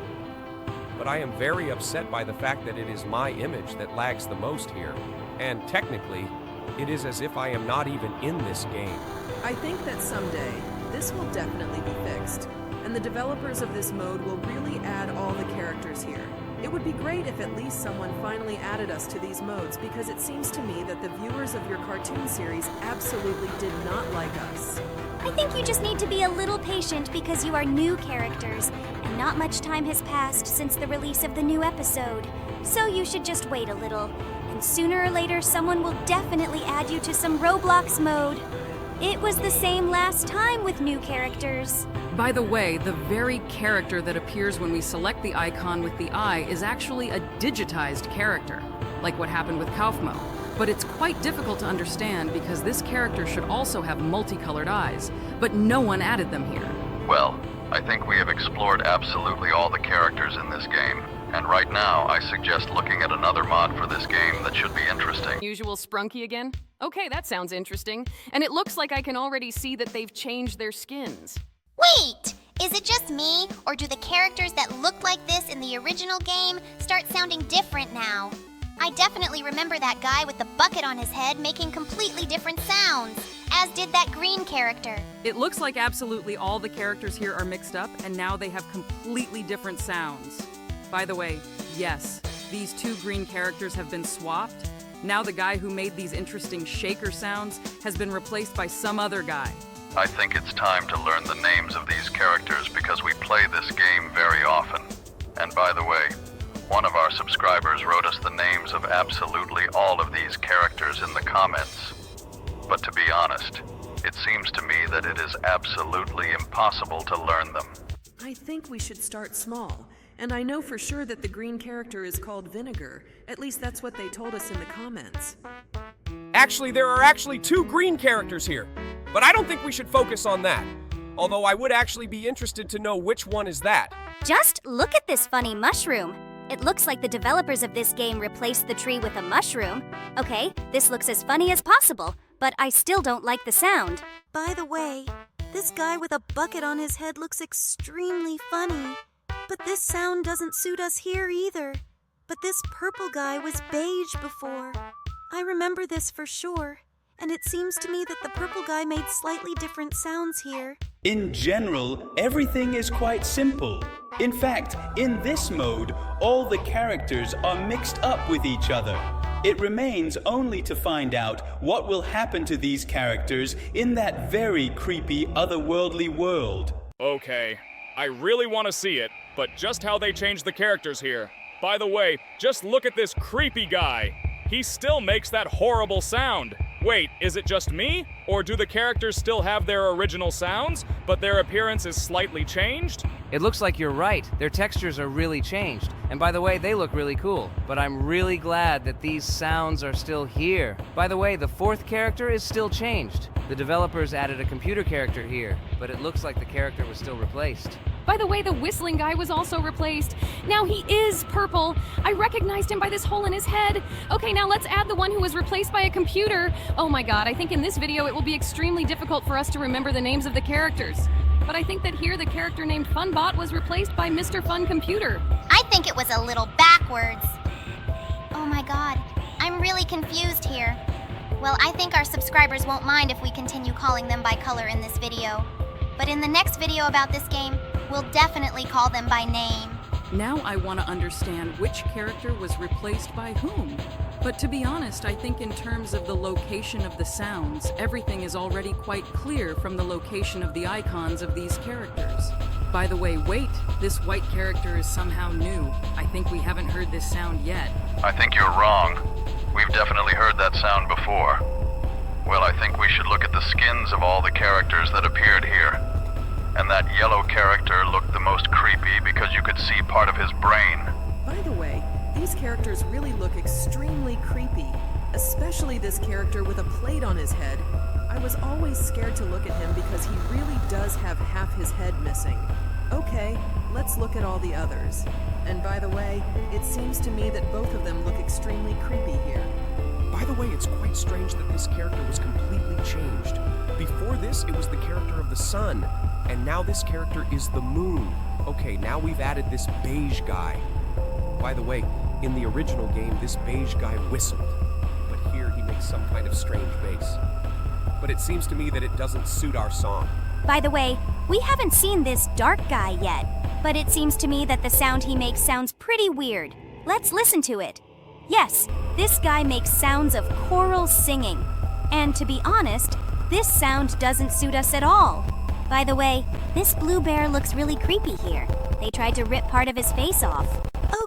But I am very upset by the fact that it is my image that lags the most here. And technically, it is as if I am not even in this game. I think that someday, this will definitely be fixed, and the developers of this mode will really add all the characters here. It would be great if at least someone finally added us to these modes, because it seems to me that the viewers of your cartoon series absolutely did not like us. I think you just need to be a little patient because you are new characters, and not much time has passed since the release of the new episode. So you should just wait a little, and sooner or later someone will definitely add you to some Roblox mode. It was the same last time with new characters. By the way, the very character that appears when we select the icon with the eye is actually a digitized character, like what happened with Kaufmo. But it's quite difficult to understand because this character should also have multicolored eyes, but no one added them here. Well, I think we have explored absolutely all the characters in this game. And right now, I suggest looking at another mod for this game that should be interesting. Usual Sprunki again? Okay, that sounds interesting. And it looks like I can already see that they've changed their skins. Wait! Is it just me, or do the characters that looked like this in the original game start sounding different now? I definitely remember that guy with the bucket on his head making completely different sounds, as did that green character. It looks like absolutely all the characters here are mixed up, and now they have completely different sounds. By the way, yes, these two green characters have been swapped. Now the guy who made these interesting shaker sounds has been replaced by some other guy. I think it's time to learn the names of these characters because we play this game very often. And by the way, one of our subscribers wrote us the names of absolutely all of these characters in the comments. But to be honest, it seems to me that it is absolutely impossible to learn them. I think we should start small. And I know for sure that the green character is called Vinegar. At least that's what they told us in the comments. Actually, there are actually two green characters here. But I don't think we should focus on that. Although I would actually be interested to know which one is that. Just look at this funny mushroom. It looks like the developers of this game replaced the tree with a mushroom. Okay, this looks as funny as possible, but I still don't like the sound. By the way, this guy with a bucket on his head looks extremely funny. But this sound doesn't suit us here either. But this purple guy was beige before. I remember this for sure. And it seems to me that the purple guy made slightly different sounds here. In general, everything is quite simple. In fact, in this mode, all the characters are mixed up with each other. It remains only to find out what will happen to these characters in that very creepy otherworldly world. Okay, I really want to see it, but just how they changed the characters here. By the way, just look at this creepy guy. He still makes that horrible sound. Wait, is it just me? Or do the characters still have their original sounds, but their appearance is slightly changed? It looks like you're right. Their textures are really changed. And by the way, they look really cool. But I'm really glad that these sounds are still here. By the way, the fourth character is still changed. The developers added a computer character here, but it looks like the character was still replaced. By the way, the whistling guy was also replaced. Now he is purple. I recognized him by this hole in his head. Okay, now let's add the one who was replaced by a computer. Oh my god, I think in this video it will be extremely difficult for us to remember the names of the characters. But I think that here the character named Funbot was replaced by Mr. Fun Computer. I think it was a little backwards. Oh my god, I'm really confused here. Well, I think our subscribers won't mind if we continue calling them by color in this video. But in the next video about this game, we'll definitely call them by name. Now I want to understand which character was replaced by whom. But to be honest, I think in terms of the location of the sounds, everything is already quite clear from the location of the icons of these characters. By the way, wait, this white character is somehow new. I think we haven't heard this sound yet. I think you're wrong. We've definitely heard that sound before. Well, I think we should look at the skins of all the characters that appeared here. And that yellow character looked the most creepy because you could see part of his brain. By the way, these characters really look extremely creepy, especially this character with a plate on his head. I was always scared to look at him because he really does have half his head missing. Okay, let's look at all the others. And by the way, it seems to me that both of them look extremely creepy here. By the way, it's quite strange that this character was completely changed. Before this, it was the character of the sun, and now this character is the moon. Okay, now we've added this beige guy. By the way, in the original game, this beige guy whistled, but here he makes some kind of strange bass. But it seems to me that it doesn't suit our song. By the way, we haven't seen this dark guy yet, but it seems to me that the sound he makes sounds pretty weird. Let's listen to it. Yes, this guy makes sounds of choral singing. And to be honest, this sound doesn't suit us at all. By the way, this blue bear looks really creepy here. They tried to rip part of his face off.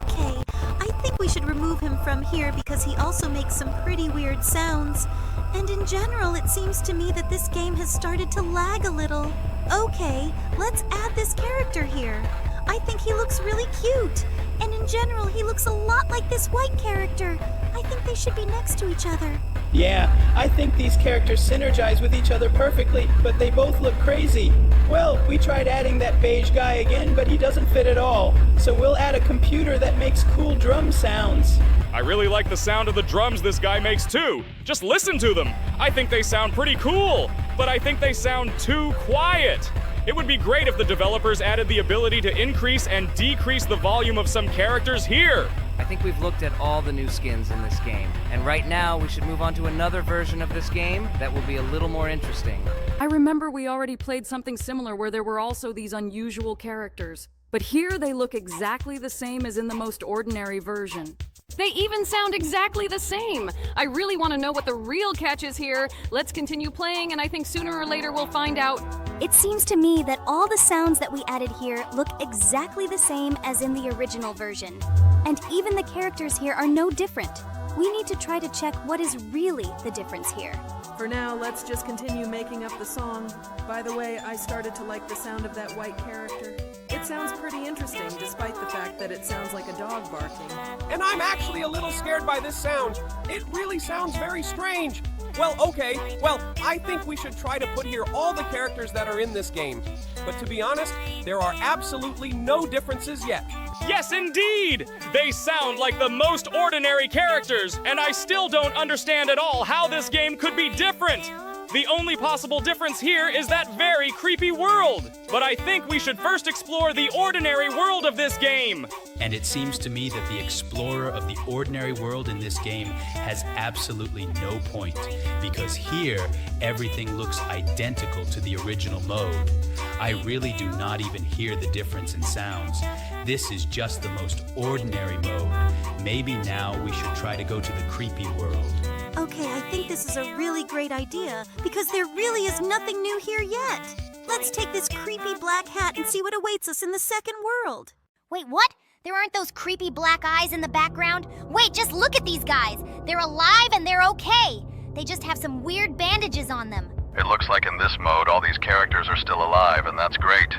Okay, I think we should remove him from here because he also makes some pretty weird sounds. And in general, it seems to me that this game has started to lag a little. Okay, let's add this character here. I think he looks really cute. And in general, he looks a lot like this white character. I think they should be next to each other. Yeah, I think these characters synergize with each other perfectly, but they both look crazy. Well, we tried adding that beige guy again, but he doesn't fit at all. So we'll add a computer that makes cool drum sounds. I really like the sound of the drums this guy makes too. Just listen to them. I think they sound pretty cool, but I think they sound too quiet. It would be great if the developers added the ability to increase and decrease the volume of some characters here. I think we've looked at all the new skins in this game, and right now we should move on to another version of this game that will be a little more interesting. I remember we already played something similar where there were also these unusual characters. But here they look exactly the same as in the most ordinary version. They even sound exactly the same! I really want to know what the real catch is here. Let's continue playing, and I think sooner or later we'll find out. It seems to me that all the sounds that we added here look exactly the same as in the original version. And even the characters here are no different. We need to try to check what is really the difference here. For now, let's just continue making up the song. By the way, I started to like the sound of that white character. It sounds pretty interesting, despite the fact that it sounds like a dog barking. And I'm actually a little scared by this sound. It really sounds very strange. Well, okay. Well, I think we should try to put here all the characters that are in this game. But to be honest, there are absolutely no differences yet. Yes, indeed! They sound like the most ordinary characters, and I still don't understand at all how this game could be different. The only possible difference here is that very creepy world. But I think we should first explore the ordinary world of this game. And it seems to me that the explorer of the ordinary world in this game has absolutely no point, because here everything looks identical to the original mode. I really do not even hear the difference in sounds. This is just the most ordinary mode. Maybe now we should try to go to the creepy world. Okay, I think this is a really great idea, because there really is nothing new here yet. Let's take this creepy black hat and see what awaits us in the second world. Wait, what? There aren't those creepy black eyes in the background? Wait, just look at these guys. They're alive and they're okay. They just have some weird bandages on them. It looks like in this mode all these characters are still alive, and that's great.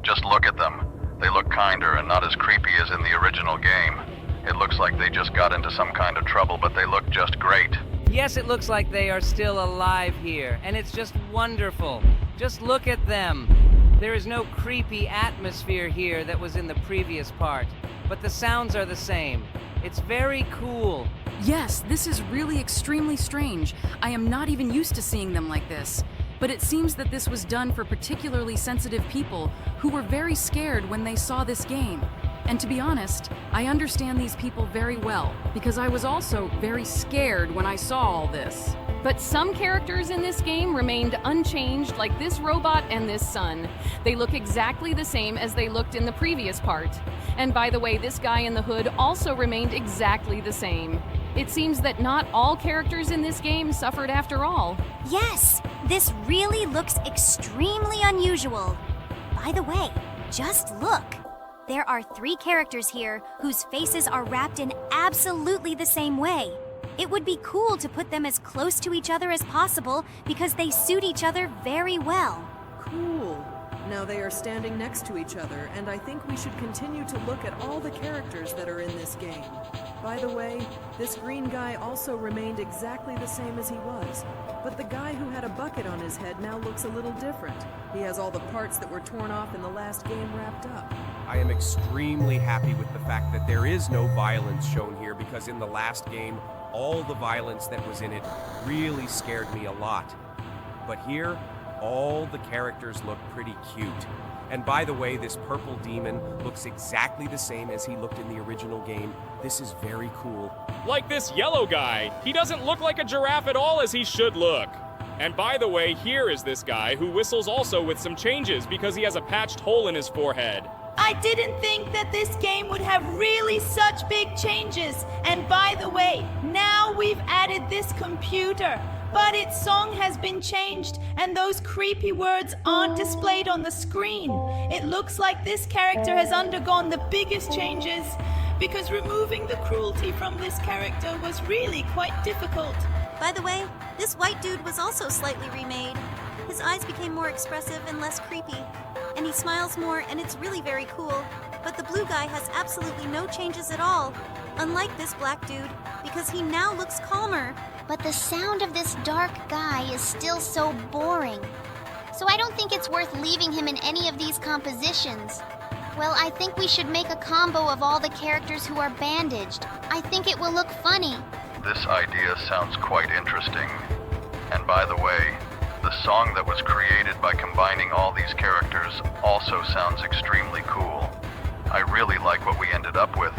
Just look at them. They look kinder and not as creepy as in the original game. It looks like they just got into some kind of trouble, but they look just great. Yes, it looks like they are still alive here, and it's just wonderful. Just look at them. There is no creepy atmosphere here that was in the previous part, but the sounds are the same. It's very cool. Yes, this is really extremely strange. I am not even used to seeing them like this. But it seems that this was done for particularly sensitive people who were very scared when they saw this game. And to be honest, I understand these people very well, because I was also very scared when I saw all this. But some characters in this game remained unchanged, like this robot and this sun. They look exactly the same as they looked in the previous part. And by the way, this guy in the hood also remained exactly the same. It seems that not all characters in this game suffered after all. Yes, this really looks extremely unusual. By the way, Just look. There are 3 characters here whose faces are wrapped in absolutely the same way. It would be cool to put them as close to each other as possible because they suit each other very well. Cool. Now they are standing next to each other, and I think we should continue to look at all the characters that are in this game. By the way, this green guy also remained exactly the same as he was, but the guy who had a bucket on his head now looks a little different. He has all the parts that were torn off in the last game wrapped up. I am extremely happy with the fact that there is no violence shown here, because in the last game, all the violence that was in it really scared me a lot. But here, all the characters look pretty cute. And by the way, this purple demon looks exactly the same as he looked in the original game. This is very cool. Like this yellow guy. He doesn't look like a giraffe at all as he should look. And by the way, here is this guy who whistles also with some changes because he has a patched hole in his forehead. I didn't think that this game would have really such big changes. And by the way, now we've added this computer. But its song has been changed, and those creepy words aren't displayed on the screen. It looks like this character has undergone the biggest changes, because removing the cruelty from this character was really quite difficult. By the way, this white dude was also slightly remade. His eyes became more expressive and less creepy, and he smiles more, and it's really very cool. But the blue guy has absolutely no changes at all, unlike this black dude, because he now looks calmer. But the sound of this dark guy is still so boring. So I don't think it's worth leaving him in any of these compositions. Well, I think we should make a combo of all the characters who are bandaged. I think it will look funny. This idea sounds quite interesting. And by the way, the song that was created by combining all these characters also sounds extremely cool. I really like what we ended up with.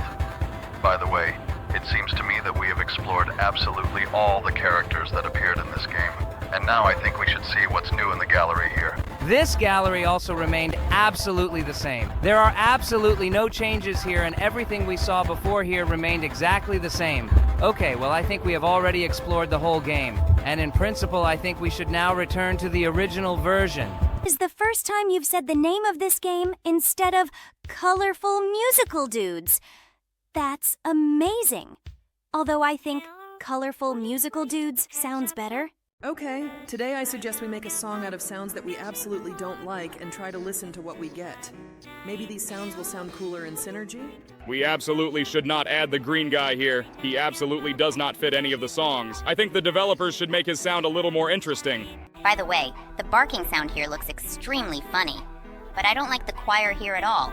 By the way, it seems to me that we have explored absolutely all the characters that appeared in this game. And now I think we should see what's new in the gallery here. This gallery also remained absolutely the same. There are absolutely no changes here, and everything we saw before here remained exactly the same. Okay, well, I think we have already explored the whole game. And in principle, I think we should now return to the original version. This is the first time you've said the name of this game instead of Colorful Musical Dudes. That's amazing. Although I think Colorful Musical Dudes sounds better. Okay, today I suggest we make a song out of sounds that we absolutely don't like and try to listen to what we get. Maybe these sounds will sound cooler in synergy? We absolutely should not add the green guy here. He absolutely does not fit any of the songs. I think the developers should make his sound a little more interesting. By the way, the barking sound here looks extremely funny, but I don't like the choir here at all.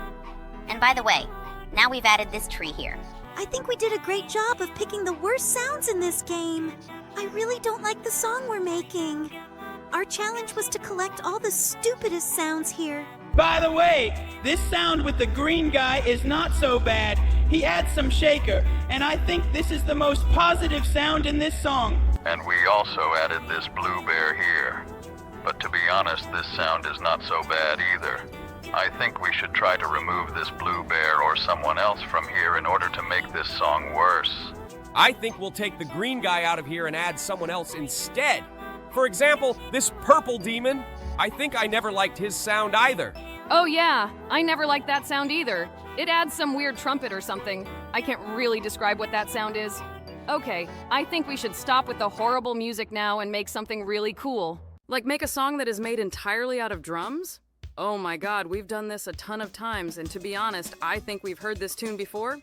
And by the way, now we've added this tree here. I think we did a great job of picking the worst sounds in this game. I really don't like the song we're making. Our challenge was to collect all the stupidest sounds here. By the way, this sound with the green guy is not so bad. He adds some shaker, and I think this is the most positive sound in this song. And we also added this blue bear here. But to be honest, this sound is not so bad either. I think we should try to remove this blue bear or someone else from here in order to make this song worse. I think we'll take the green guy out of here and add someone else instead. For example, this purple demon. I think I never liked his sound either. Oh yeah, I never liked that sound either. It adds some weird trumpet or something. I can't really describe what that sound is. Okay, I think we should stop with the horrible music now and make something really cool. Like make a song that is made entirely out of drums? Oh my god, we've done this a ton of times, and to be honest, I think we've heard this tune before.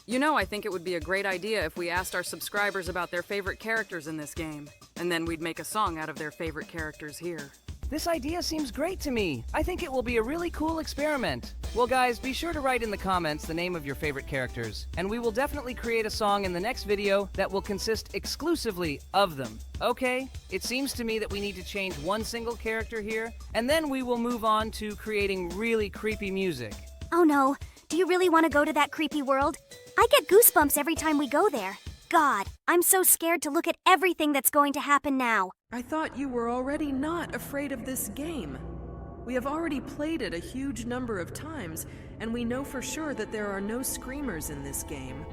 You know, I think it would be a great idea if we asked our subscribers about their favorite characters in this game, and then we'd make a song out of their favorite characters here. This idea seems great to me. I think it will be a really cool experiment. Well guys, be sure to write in the comments the name of your favorite characters, and we will definitely create a song in the next video that will consist exclusively of them. Okay, it seems to me that we need to change one single character here, and then we will move on to creating really creepy music. Oh no, do you really want to go to that creepy world? I get goosebumps every time we go there. God, I'm so scared to look at everything that's going to happen now. I thought you were already not afraid of this game. We have already played it a huge number of times, and we know for sure that there are no screamers in this game.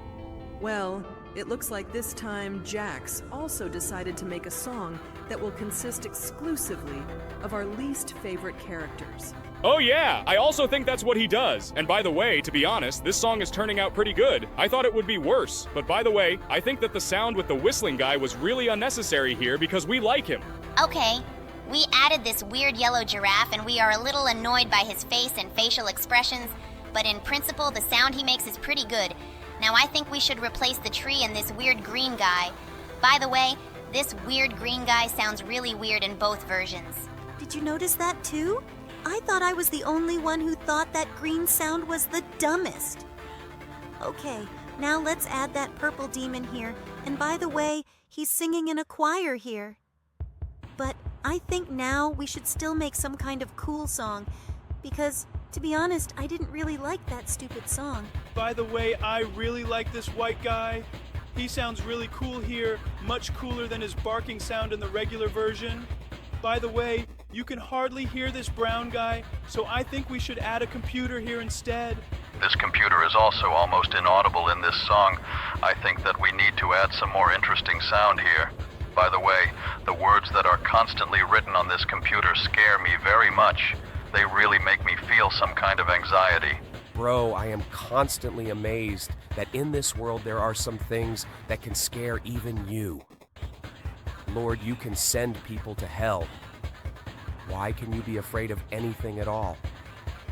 Well, it looks like this time Jax also decided to make a song that will consist exclusively of our least favorite characters. Oh yeah, I also think that's what he does. And by the way, to be honest, this song is turning out pretty good. I thought it would be worse. But by the way, I think that the sound with the whistling guy was really unnecessary here because we like him. Okay, we added this weird yellow giraffe and we are a little annoyed by his face and facial expressions, but in principle, the sound he makes is pretty good. Now I think we should replace the tree and this weird green guy. By the way, this weird green guy sounds really weird in both versions. Did you notice that too? I thought I was the only one who thought that green sound was the dumbest. Okay, now let's add that purple demon here. And by the way, he's singing in a choir here. But I think now we should still make some kind of cool song, because, to be honest, I didn't really like that stupid song. By the way, I really like this white guy. He sounds really cool here, much cooler than his barking sound in the regular version. By the way, you can hardly hear this brown guy, so I think we should add a computer here instead. This computer is also almost inaudible in this song. I think that we need to add some more interesting sound here. By the way, the words that are constantly written on this computer scare me very much. They really make me feel some kind of anxiety. Bro, I am constantly amazed that in this world there are some things that can scare even you. Lord, you can send people to hell. Why can you be afraid of anything at all?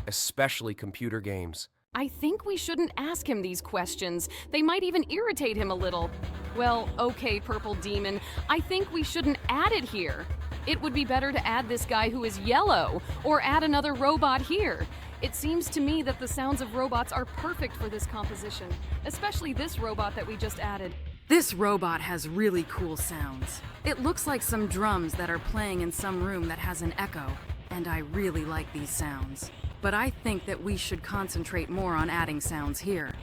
Especially computer games. I think we shouldn't ask him these questions. They might even irritate him a little. Well, okay, Purple Demon, I think we shouldn't add it here. It would be better to add this guy who is yellow, or add another robot here. It seems to me that the sounds of robots are perfect for this composition, especially this robot that we just added. This robot has really cool sounds. It looks like some drums that are playing in some room that has an echo, and I really like these sounds. But I think that we should concentrate more on adding sounds here.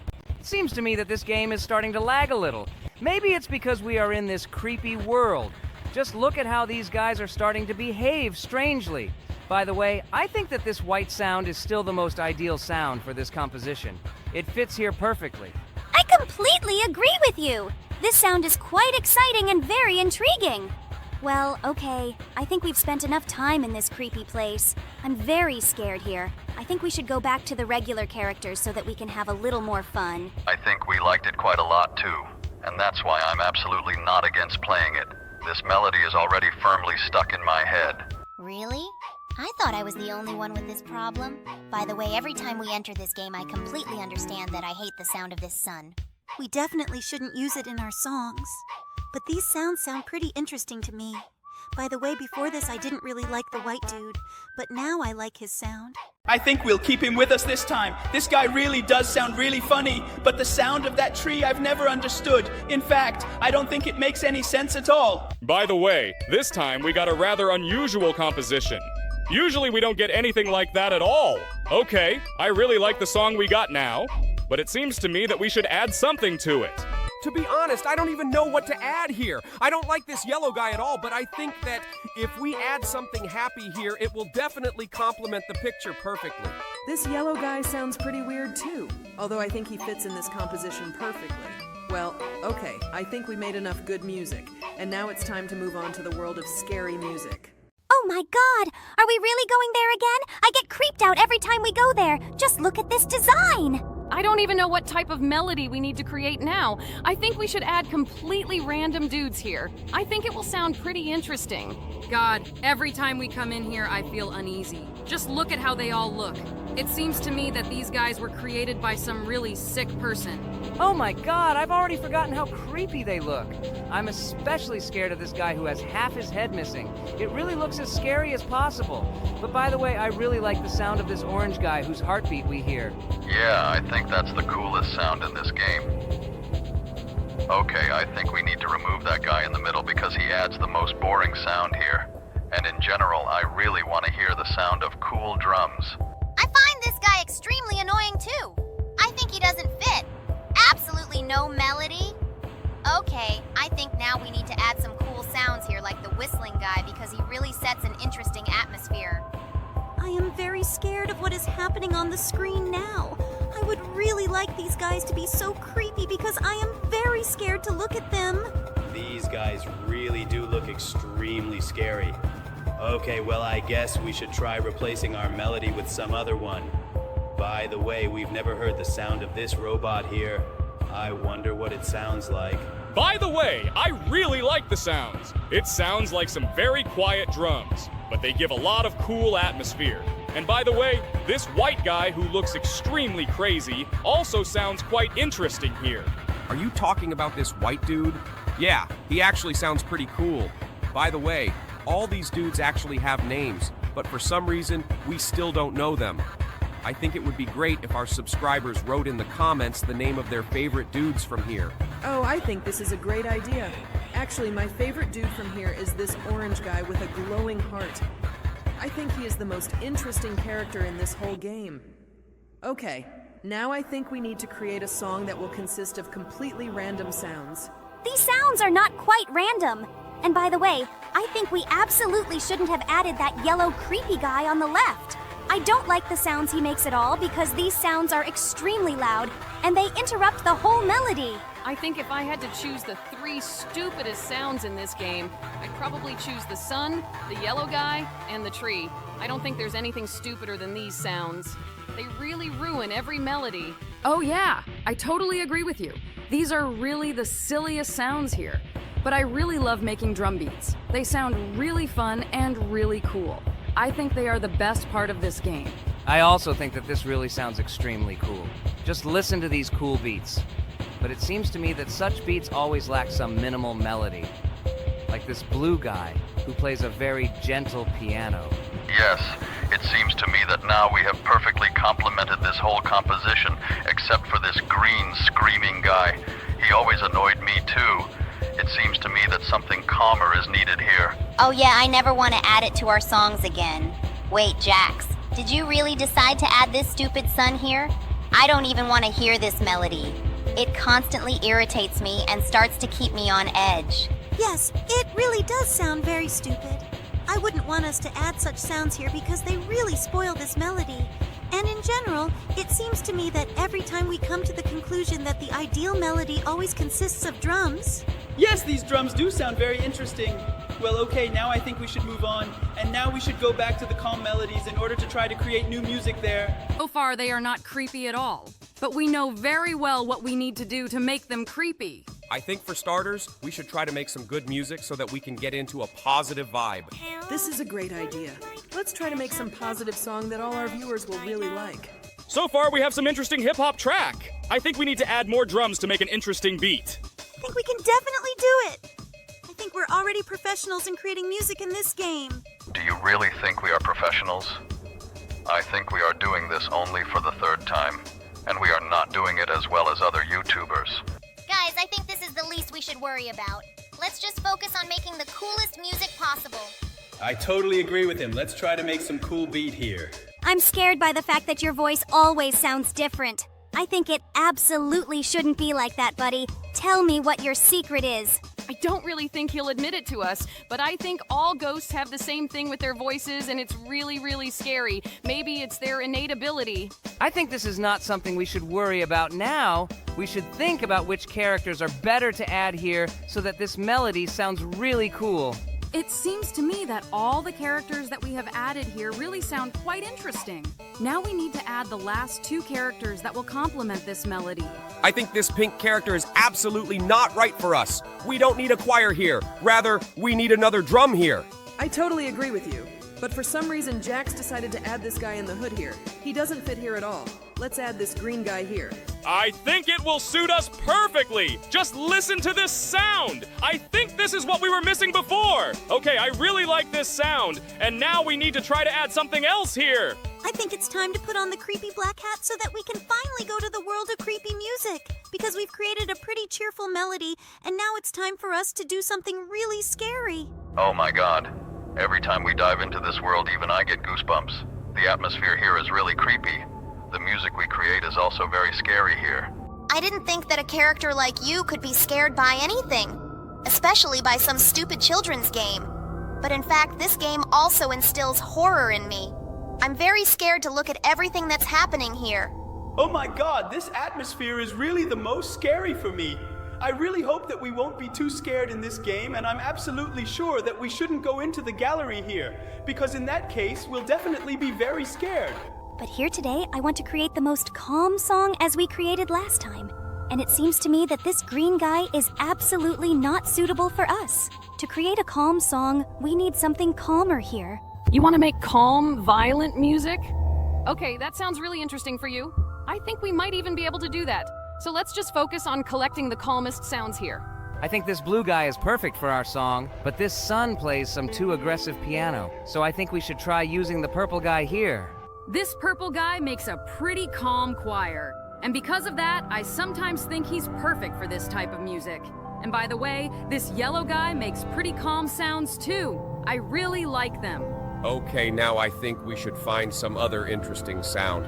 Seems to me that this game is starting to lag a little. Maybe it's because we are in this creepy world. Just look at how these guys are starting to behave strangely. By the way, I think that this white sound is still the most ideal sound for this composition. It fits here perfectly. I completely agree with you. This sound is quite exciting and very intriguing. Well, okay. I think we've spent enough time in this creepy place. I'm very scared here. I think we should go back to the regular characters so that we can have a little more fun. I think we liked it quite a lot too, and that's why I'm absolutely not against playing it. This melody is already firmly stuck in my head. Really? I thought I was the only one with this problem. By the way, every time we enter this game, I completely understand that I hate the sound of this sun. We definitely shouldn't use it in our songs. But these sounds sound pretty interesting to me. By the way, before this I didn't really like the white dude, but now I like his sound. I think we'll keep him with us this time. This guy really does sound really funny, but the sound of that tree I've never understood. In fact, I don't think it makes any sense at all. By the way, this time we got a rather unusual composition. Usually we don't get anything like that at all. Okay, I really like the song we got now, but it seems to me that we should add something to it. To be honest, I don't even know what to add here. I don't like this yellow guy at all, but I think that if we add something happy here, it will definitely complement the picture perfectly. This yellow guy sounds pretty weird too, although I think he fits in this composition perfectly. Well, okay, I think we made enough good music, and now it's time to move on to the world of scary music. Oh my god! Are we really going there again? I get creeped out every time we go there. Just look at this design! I don't even know what type of melody we need to create now. I think we should add completely random dudes here. I think it will sound pretty interesting. God, every time we come in here, I feel uneasy. Just look at how they all look. It seems to me that these guys were created by some really sick person. Oh my god, I've already forgotten how creepy they look. I'm especially scared of this guy who has half his head missing. It really looks as scary as possible. But by the way, I really like the sound of this orange guy whose heartbeat we hear. Yeah, I think that's the coolest sound in this game. Okay, I think we need to remove that guy in the middle because he adds the most boring sound here. And in general, I really want to hear the sound of cool drums. I find this guy extremely annoying too. I think he doesn't fit. Absolutely no melody. Okay, I think now we need to add some cool sounds here like the whistling guy because he really sets an interesting atmosphere. I am very scared of what is happening on the screen now. I would really like these guys to be so creepy because I am very scared to look at them. These guys really do look extremely scary. Okay, well, I guess we should try replacing our melody with some other one. By the way, we've never heard the sound of this robot here. I wonder what it sounds like. By the way, I really like the sounds. It sounds like some very quiet drums, but they give a lot of cool atmosphere. And by the way, this white guy who looks extremely crazy also sounds quite interesting here. Are you talking about this white dude? Yeah, he actually sounds pretty cool. By the way, all these dudes actually have names, but for some reason, we still don't know them. I think it would be great if our subscribers wrote in the comments the name of their favorite dudes from here. Oh, I think this is a great idea. Actually, my favorite dude from here is this orange guy with a glowing heart. I think he is the most interesting character in this whole game. Okay, now I think we need to create a song that will consist of completely random sounds. These sounds are not quite random. And by the way, I think we absolutely shouldn't have added that yellow creepy guy on the left. I don't like the sounds he makes at all because these sounds are extremely loud and they interrupt the whole melody. I think if I had to choose the 3 stupidest sounds in this game, I'd probably choose the sun, the yellow guy, and the tree. I don't think there's anything stupider than these sounds. They really ruin every melody. Oh yeah, I totally agree with you. These are really the silliest sounds here. But I really love making drum beats. They sound really fun and really cool. I think they are the best part of this game. I also think that this really sounds extremely cool. Just listen to these cool beats. But it seems to me that such beats always lack some minimal melody. Like this blue guy, who plays a very gentle piano. Yes, it seems to me that now we have perfectly complemented this whole composition, except for this green screaming guy. He always annoyed me too. It seems to me that something calmer is needed here. Oh yeah, I never want to add it to our songs again. Wait, Jax, did you really decide to add this stupid sun here? I don't even want to hear this melody. It constantly irritates me and starts to keep me on edge. Yes, it really does sound very stupid. I wouldn't want us to add such sounds here because they really spoil this melody. And in general, it seems to me that every time we come to the conclusion that the ideal melody always consists of drums. Yes, these drums do sound very interesting. Well, okay, now I think we should move on, and now we should go back to the calm melodies in order to try to create new music there. So far, they are not creepy at all. But we know very well what we need to do to make them creepy. I think for starters, we should try to make some good music so that we can get into a positive vibe. This is a great idea. Let's try to make some positive song that all our viewers will really like. So far, we have some interesting hip-hop track. I think we need to add more drums to make an interesting beat. I think we can definitely do it. I think we're already professionals in creating music in this game. Do you really think we are professionals? I think we are doing this only for the 3rd time, and we are not doing it as well as other YouTubers. Guys, I think this is the least we should worry about. Let's just focus on making the coolest music possible. I totally agree with him. Let's try to make some cool beat here. I'm scared by the fact that your voice always sounds different. I think it absolutely shouldn't be like that, buddy. Tell me what your secret is. I don't really think he'll admit it to us, but I think all ghosts have the same thing with their voices, and it's really, really scary. Maybe it's their innate ability. I think this is not something we should worry about now. We should think about which characters are better to add here so that this melody sounds really cool. It seems to me that all the characters that we have added here really sound quite interesting. Now we need to add the last 2 characters that will complement this melody. I think this pink character is absolutely not right for us. We don't need a choir here. Rather, we need another drum here. I totally agree with you. But for some reason, Jax decided to add this guy in the hood here. He doesn't fit here at all. Let's add this green guy here. I think it will suit us perfectly. Just listen to this sound. I think this is what we were missing before. Okay, I really like this sound, and now we need to try to add something else here. I think it's time to put on the creepy black hat so that we can finally go to the world of creepy music. Because we've created a pretty cheerful melody, and now it's time for us to do something really scary. Oh my god. Every time we dive into this world, even I get goosebumps. The atmosphere here is really creepy. The music we create is also very scary here. I didn't think that a character like you could be scared by anything, especially by some stupid children's game. But in fact, this game also instills horror in me. I'm very scared to look at everything that's happening here. Oh my god, this atmosphere is really the most scary for me. I really hope that we won't be too scared in this game, and I'm absolutely sure that we shouldn't go into the gallery here, because in that case, we'll definitely be very scared. But here today, I want to create the most calm song as we created last time. And it seems to me that this green guy is absolutely not suitable for us. To create a calm song, we need something calmer here. You want to make calm, violent music? Okay, that sounds really interesting for you. I think we might even be able to do that. So let's just focus on collecting the calmest sounds here. I think this blue guy is perfect for our song, but this sun plays some too aggressive piano. So I think we should try using the purple guy here. This purple guy makes a pretty calm choir. And because of that, I sometimes think he's perfect for this type of music. And by the way, this yellow guy makes pretty calm sounds too. I really like them. Okay, now I think we should find some other interesting sound.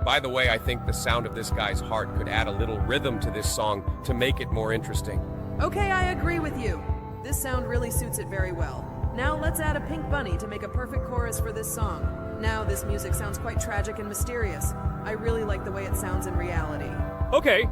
By the way, I think the sound of this guy's heart could add a little rhythm to this song to make it more interesting. Okay, I agree with you. This sound really suits it very well. Now let's add a pink bunny to make a perfect chorus for this song. Now this music sounds quite tragic and mysterious. I really like the way it sounds in reality. Okay,